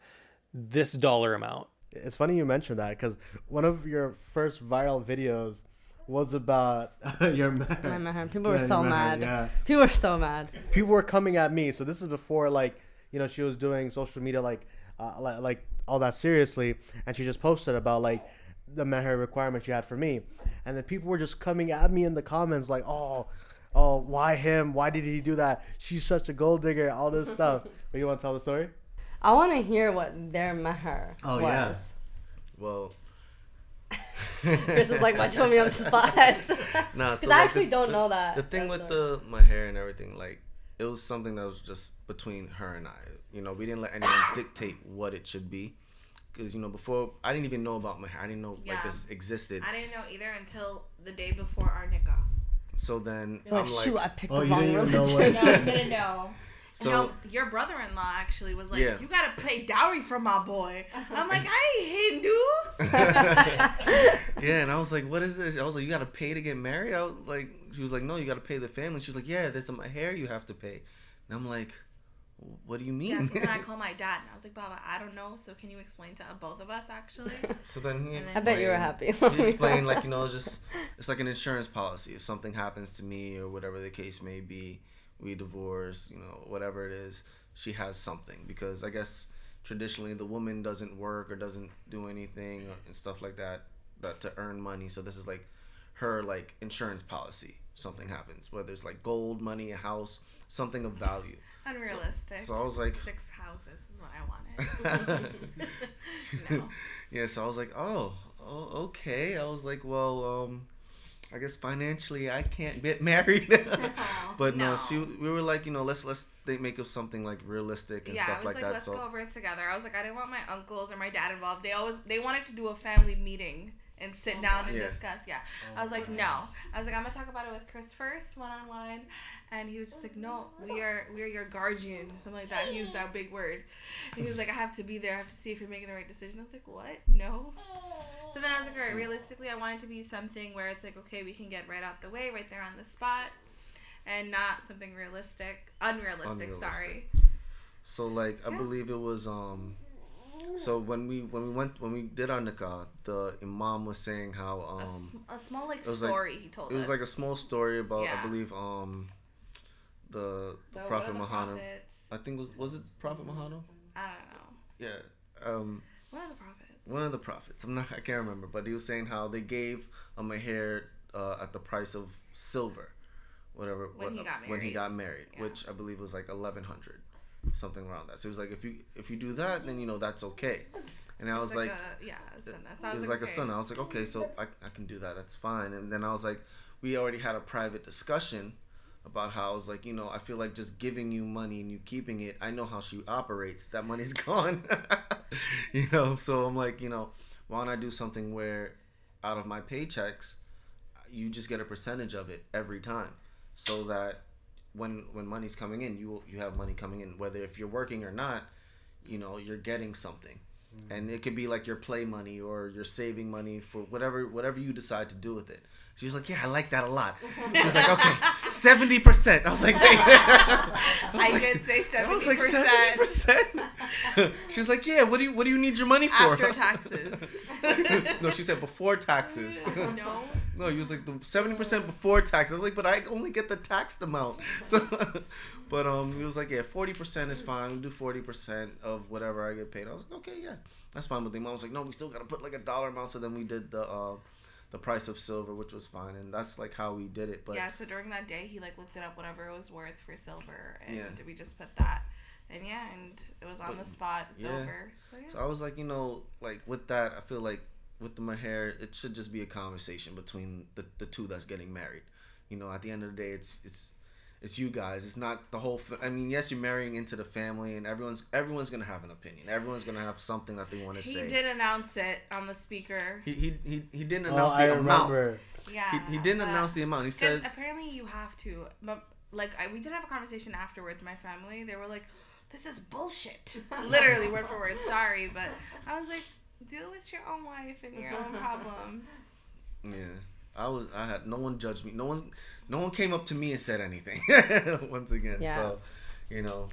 this dollar amount? It's funny you mentioned that because one of your first viral videos was about your Mehr. My Mehr. People were so mad. Yeah. People were so mad. People were coming at me. So this is before she was doing social media like all that seriously, and she just posted about the Mehr requirement she had for me, and then people were just coming at me in the comments like, oh, why him? Why did he do that? She's such a gold digger. All this stuff. But you want to tell the story? I want to hear what their Mehr was. Yeah. Well. Chris is like, watch me on the spot. Nah, because I actually don't know that. The thing with my hair and everything, it was something that was just between her and I. We didn't let anyone dictate what it should be. Because, before, I didn't even know about my hair. I didn't know this existed. I didn't know either until the day before our nikah. So then I'm like, shoot, I picked the wrong religion. No, I didn't know. So your brother-in-law actually was like, yeah. You gotta pay dowry for my boy. I'm like, I ain't Hindu. Yeah, and I was like, what is this? I was like, you gotta pay to get married? I was like, she was like, no, you gotta pay the family. She was like, yeah, there's some hair you have to pay. And I'm like, what do you Yeah, mean? so then I called my dad and I was like, Baba, I don't know. So can you explain to both of us actually? So then he And I explained, bet you were happy. he explained like, it's like an insurance policy. If something happens to me or whatever the case may be, we divorce, whatever it is, she has something. Because I guess traditionally the woman doesn't work or doesn't do anything and stuff like that to earn money. So this is like her like insurance policy. Something happens, whether it's like gold, money, a house, something of value. Unrealistic. So I was like, 6 houses is what I wanted. No. Yeah, so I was like, oh, okay. I was like, well, I guess financially I can't get married. But no, we were like, let's make of something like realistic and stuff like that. Let's go over it together. I was like, I didn't want my uncles or my dad involved. They wanted to do a family meeting and sit down and discuss. Yeah. I was like, no. I was like, I'm gonna talk about it with Chris first, one-on-one. And he was just like, no, we are your guardian, something like that. He used that big word. And he was like, I have to be there. I have to see if you're making the right decision. I was like, what? No. So then I was like, all right, realistically, I want it to be something where it's like, okay, we can get right out the way, right there on the spot, and not something unrealistic. Sorry. So like, I believe it was so when we did our nikah, the imam was saying how a small story he told us. It was like a small story about I believe the Prophet Muhammad. I think was it Prophet Muhammad? I don't know. Yeah. One of the prophets. One of the prophets. I can't remember, but he was saying how they gave a Mehr at the price of silver, whatever. When he got married, yeah. Which I believe was like 1,100, something around that. So he was like, if you do that, then that's okay. And I was like it was like a sunnah. I was like, okay, so I can do that. That's fine. And then I was like, we already had a private discussion about how I was like, I feel like just giving you money and you keeping it, I know how she operates. That money's gone. So I'm like, why don't I do something where out of my paychecks, you just get a percentage of it every time, so that when money's coming in, you have money coming in, whether if you're working or not, you're getting something. And it could be like your play money or your saving money for whatever you decide to do with it. She was like, yeah, I like that a lot. She was like, okay, 70%. I was like, wait. I did say 70%. I was like, 70%? She was like, yeah, what do you need your money for? After taxes. No, she said before taxes. No, he was like, the 70% before taxes. I was like, but I only get the taxed amount. So, but he was like, yeah, 40% is fine. We'll do 40% of whatever I get paid. I was like, okay, yeah, that's fine with him. I was like, no, we still got to put like a dollar amount. So then we did the price of silver, which was fine, and that's like how we did it. But yeah, so during that day he like looked it up whatever it was worth for silver, and we just put that, and it was on the spot. It's over. So I was like, like with that, I feel like with the Mehr, it should just be a conversation between the two that's getting married. At the end of the day, it's you guys. It's not the whole. Yes, you're marrying into the family, and everyone's gonna have an opinion. Everyone's gonna have something that they want to say. He did announce it on the speaker. He didn't announce the amount. Remember. Yeah. He didn't announce the amount. He said apparently you have to. But we did have a conversation afterwards. My family, they were like, "This is bullshit." Literally word for word. Sorry, but I was like, deal with your own wife and your own problem. Yeah. I had no one judged me. No one came up to me and said anything. Once again. Yeah. So,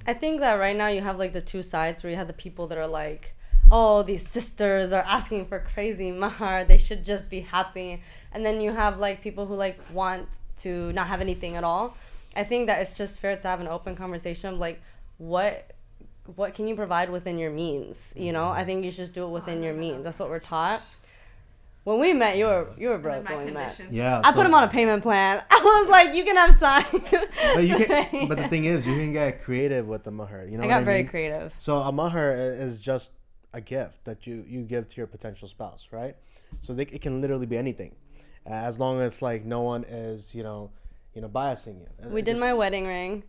I think that right now you have like the two sides where you have the people that are like, oh, these sisters are asking for crazy mahar, they should just be happy. And then you have like people who like want to not have anything at all. I think that it's just fair to have an open conversation of like what can you provide within your means, I think you should just do it within your means. That's what we're taught. When we met, you were broke when we met. Yeah. I put him on a payment plan. I was like, you can have time. But the thing is, you can get creative with the mahar. I got very creative. So a mahar is just a gift that you give to your potential spouse, right? So it can literally be anything, as long as like no one is biasing you. We did my wedding ring,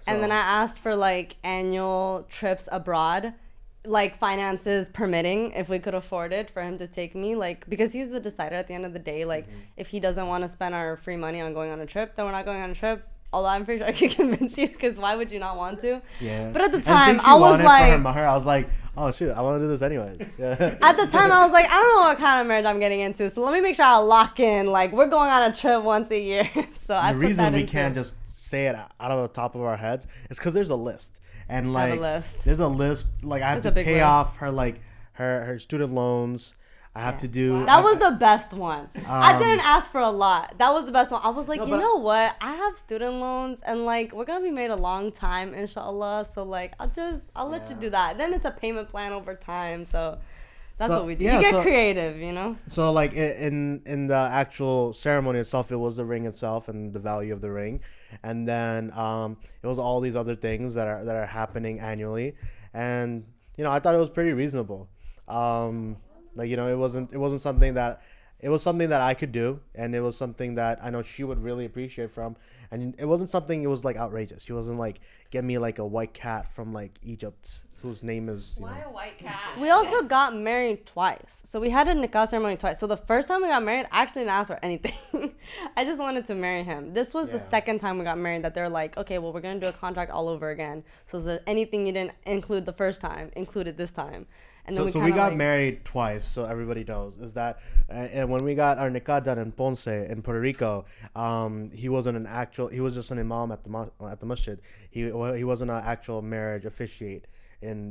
and then I asked for like annual trips abroad, like finances permitting, if we could afford it, for him to take me, like, because he's the decider at the end of the day. Like, if he doesn't want to spend our free money on going on a trip, then we're not going on a trip. Although I'm pretty sure I could convince you, because why would you not want to? Yeah. But at the time, I was like, for her, I was like, oh shoot, I want to do this anyways. Yeah. At the time, I was like, I don't know what kind of marriage I'm getting into, so let me make sure I lock in. Like, we're going on a trip once a year. So I put that The reason we into can't just say it out of the top of our heads is because there's a list. And like, list. there's a list. Like I have It's to a big pay list. off her student loans. I have to do. That was the best one. I didn't ask for a lot. That was the best one. I was like, No, you but- know what? I have student loans, and like we're gonna be made a long time, inshallah. So like, I'll let you do that. Then it's a payment plan over time. So that's So, what we do. yeah, You get so- creative, you know. So like in the actual ceremony itself, it was the ring itself and the value of the ring, and then it was all these other things that are happening annually, and I thought it was pretty reasonable. Like it wasn't something that. It was something that I could do, and it was something that I know she would really appreciate from. And it wasn't something. It was like outrageous. She wasn't like get me like a white cat from like Egypt, whose name is Why a white cat? We also got married twice. So we had a nikah ceremony twice. So the first time we got married, I actually didn't ask for anything. I just wanted to marry him. This was the second time we got married that they're like, okay, well, we're going to do a contract all over again. So is there anything you didn't include the first time, include it this time? And then So we got married twice, so everybody knows. Is that and when we got our nikah done in Ponce in Puerto Rico, he wasn't an actual. He was just an imam at the masjid. He wasn't an actual marriage officiate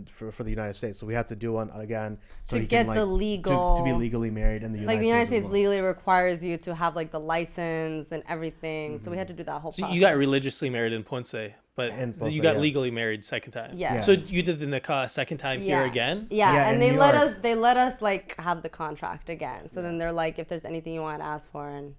for the United States. So we had to do one again so To he get can, the like, legal- to be legally married in the United like the United States. States as well. legally requires you to have like the license and everything. So we had to do that whole So process. you got religiously married in Ponce, but In Ponce, you got yeah. legally married second time. Yes. So you did the nikah second time here again? Yeah, Yeah, in and they New let York. us like have the contract again. So then they're like, if there's anything you want to ask for, and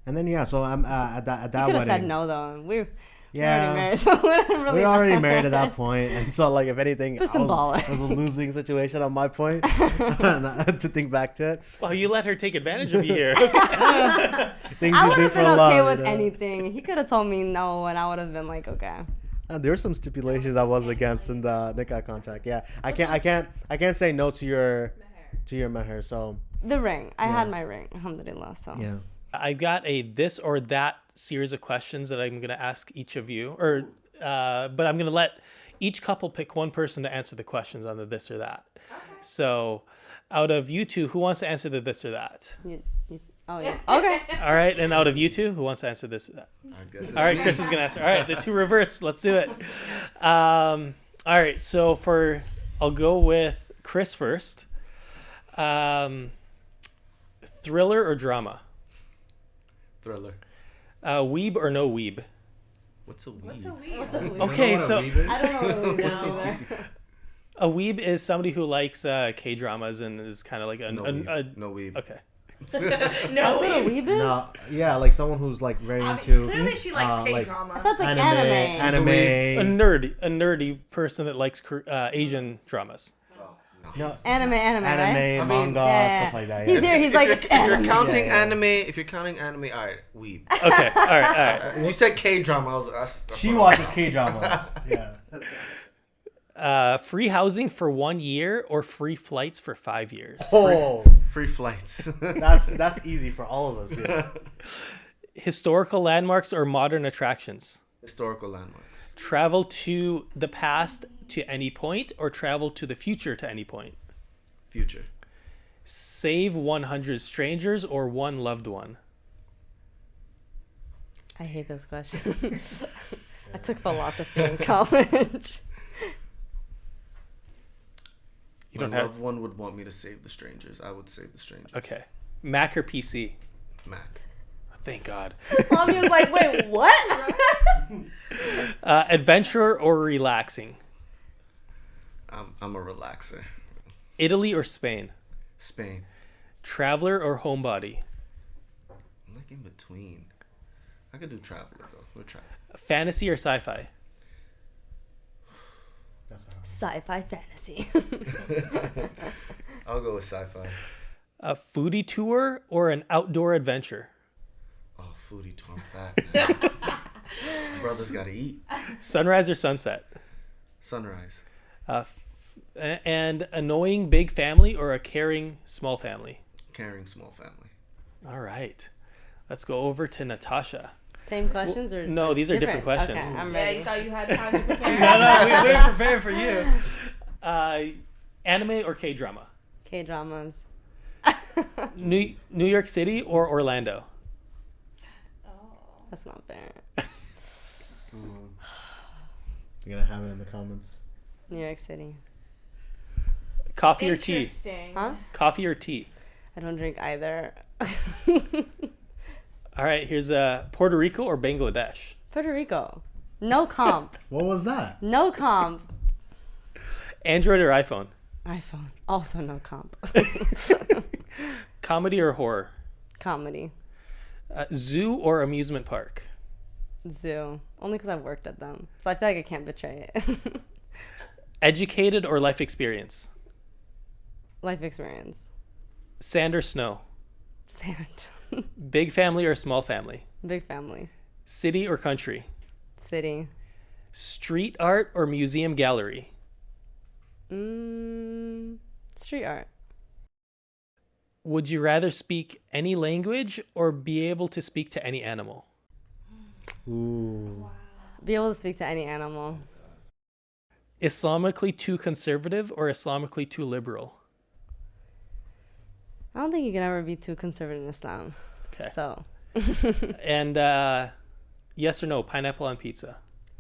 And then so I'm at that you could have wedding. said no though. We're Yeah. already married, so it wouldn't really We were already matter. married at that point, and so like if anything, was symbolic. it was a losing situation on my point to think back to it. Well, you let her take advantage of you here. Things I you would do have for been love, okay with you know? anything. He could have told me no, and I would have been like, okay. There were some stipulations I was against in the nikah contract. Yeah, I can't say no to your meher. So The ring. I had my ring, alhamdulillah. So yeah. I've got a this or that series of questions that I'm going to ask each of you, but I'm going to let each couple pick one person to answer the questions on the this or that. So out of you two, who wants to answer the this or that? oh yeah. Okay. All right. And out of you two, who wants to answer this or that? I guess it's All right, me. Chris is going to answer. All right, the two reverts. Let's do it. All right, so I'll go with Chris first. Thriller or drama? Thriller. Weeb or no weeb? What's a weeb? What's a weed? Okay, so I don't know what we either. a weeb is somebody who likes K-dramas and is kind of like No weeb. No weeb. Okay. That's what a weeb is? No, yeah, like someone who's like very I mean, into clearly she likes like K-drama. That's like anime. A nerdy person that likes Asian dramas. No, Anime, right? anime, manga, Yeah. stuff like that. He's Yeah. there. He's like, If it's you're anime. counting Yeah, yeah. anime, all right, weeb. Okay, all right. You said K drama. I was. That's She what- watches K dramas. Yeah. Free housing for 1 year or free flights for 5 years? Oh, Free flights. that's easy for all of us. Yeah. Historical landmarks or modern attractions? Historical landmarks. Travel to the past to any point or travel to the future to any point? Future. Save 100 strangers or one loved one? I hate this question. I took philosophy in college. You My don't have. loved one would want me to save the strangers. I would save the strangers. Okay. Mac or PC? Mac. Thank God. Mommy was like, wait, what? Adventure or relaxing? I'm a relaxer. Italy or Spain? Spain. Traveler or homebody? I'm like in between. I could do traveler though. We're traveling. Fantasy or sci-fi? Sci-fi fantasy. I'll go with sci-fi. A foodie tour or an outdoor adventure? Oh, foodie too. I'm fat. Brothers gotta eat. Sunrise or sunset? Sunrise. And annoying big family or a caring small family? Caring small family. All right. Let's go over to Natasha. Same questions or No, these are different questions. Okay, I'm Yeah, ready. you thought you had time to prepare. No, we're prepared for you. Anime or K-drama? K-dramas. New York City or Orlando? That's not fair. You're gonna have it in the comments. New York City. Coffee or tea? Interesting. Huh? Coffee or tea? I don't drink either. All right, here's Puerto Rico or Bangladesh? Puerto Rico. No comp. What was that? No comp. Android or iPhone? iPhone. Also no comp. Comedy or horror? Comedy. Zoo or amusement park? Zoo. Only because I've worked at them. So I feel like I can't betray it. Educated or life experience? Life experience. Sand or snow? Sand. Big family or small family? Big family. City or country? City. Street art or museum gallery? Street art. Would you rather speak any language or be able to speak to any animal? Ooh. Be able to speak to any animal. Islamically too conservative or Islamically too liberal? I don't think you can ever be too conservative in Islam. Okay. So. And yes or no, pineapple on pizza?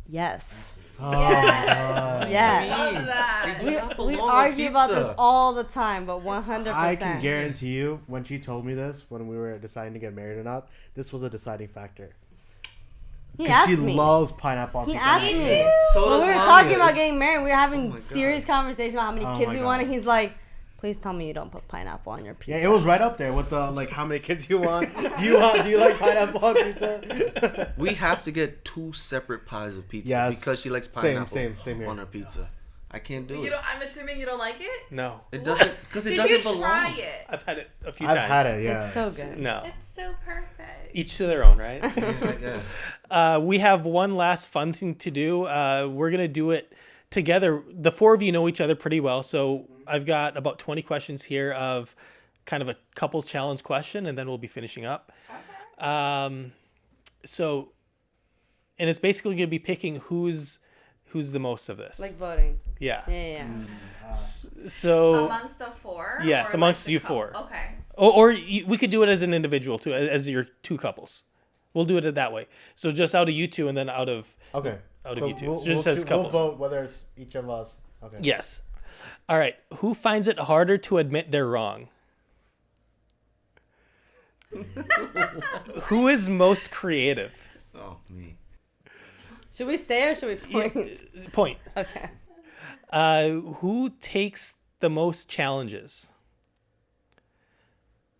Yes. Oh my god. Yes. Love that. We argue about this all the time, but 100%. I can guarantee you, when she told me this, when we were deciding to get married or not, this was a deciding factor. He 'Cause asked she me. loves pineapple on He pizza. asked me. So When does we were Lamia. talking about It's- getting married, we were having my God. serious conversation about how many Oh kids my we want, God. and he's like, please tell me you don't put pineapple on your pizza. Yeah, it was right up there with the like how many kids you want. Do you like pineapple on pizza? We have to get 2 separate pies of pizza Yes. because she likes Same, pineapple same here. on her pizza. I can't do You it. don't, I'm assuming you don't like it? No. It doesn't because it Did doesn't you belong. try it? I've had it a few I've times. had it, yeah. It's so good. No. It's so perfect. Each to their own, right? Yeah, I guess. We have one last fun thing to do. We're going to do it together. The 4 of you know each other pretty well. So I've got about 20 questions here of kind of a couples challenge question, and then we'll be finishing up. And it's basically going to be picking who's the most of this. Like voting. Yeah. Yeah. So, Amongst the 4? Yes, or amongst the you couple? 4. Okay. we could do it as an individual too, as your 2 couples. We'll do it that way. So just out of you 2, and then out of Okay. Out of you two. We'll, So just as we'll couples. vote whether it's each of us. Okay. yes. All right. Who finds it harder to admit they're wrong? Who is most creative? Oh, me. Should we say or should we point? Point. Okay. Who takes the most challenges?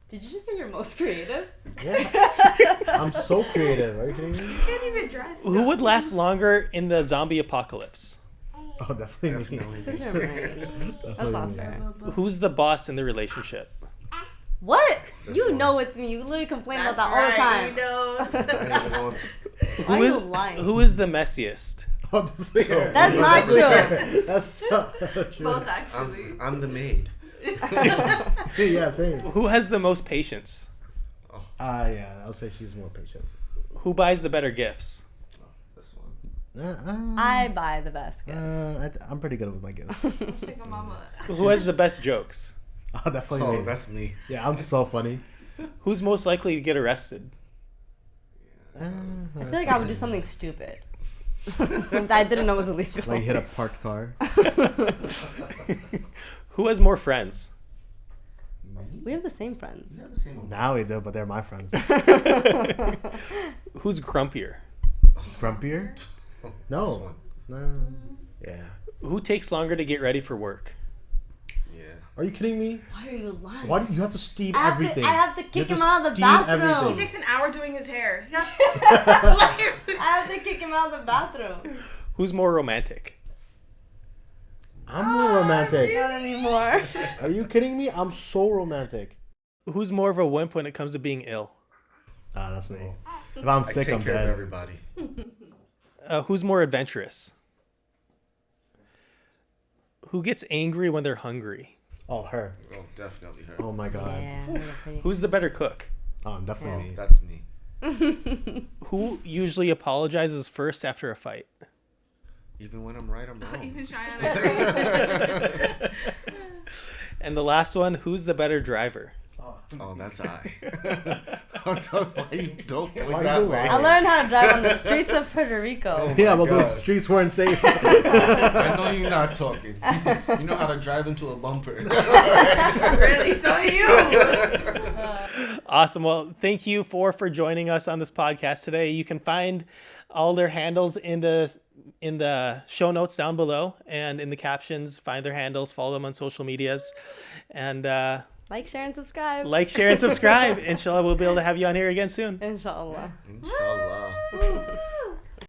Did you just say you're most creative? Yeah. I'm so creative. Are you kidding me? Can't even dress. Who would last longer in the zombie apocalypse? Oh, definitely me. Because you're married. That's not fair. Who's the boss in the relationship? What? You know it's me. You literally complain about that all the time. Why are you lying? Who is the messiest? Oh, definitely her. That's not Definitely true. her. That's so true. Both actually. I'm the maid. Yeah, same. Who has the most patience? Yeah, I'll say she's more patient. Who buys the better gifts? This one. I buy the best gifts. I'm pretty good with my gifts. Sugar mama. Who has the best jokes? Oh, definitely Oh, me. that's me. Yeah, I'm so funny. Who's most likely to get arrested? I feel like I would do something stupid that I didn't know was illegal. Like hit a parked car. Who has more friends? We have the same friends. Now we do, but they're my friends. Who's grumpier? Grumpier? This No. one. No. Yeah. Who takes longer to get ready for work? Yeah. Are you kidding me? Why are you lying? Why do you have to steam I have to- everything? I have to You kick have him out of the steam bathroom. He everything. takes an hour doing his hair. I have to kick him out of the bathroom. Who's more romantic? I'm more romantic. Not anymore. Are you kidding me? I'm so romantic. Who's more of a wimp when it comes to being ill? Ah, that's me. If I'm I sick, take I'm care of dead. everybody. Who's more adventurous? Who gets angry when they're hungry? Oh, her. Oh, definitely her. Oh my god. Yeah, they're pretty- Who's the better cook? Oh, I'm definitely me. That's me. Who usually apologizes first after a fight? Even when I'm right, I'm wrong. Even Cheyenne. And the last one, who's the better driver? Oh, that's I. Why you don't Why like you that do way? that? I learned how to drive on the streets of Puerto Rico. Yeah, well, gosh. those streets weren't safe. I know you're not talking. You know how to drive into a bumper. Really? So do you. Awesome. Well, thank you for joining us on this podcast today. You can find all their handles in the show notes down below and in the captions. Find their handles, follow them on social medias, and Like, share, and subscribe. like, share, and subscribe. Inshallah, we'll be able to have you on here again soon. Inshallah. Inshallah.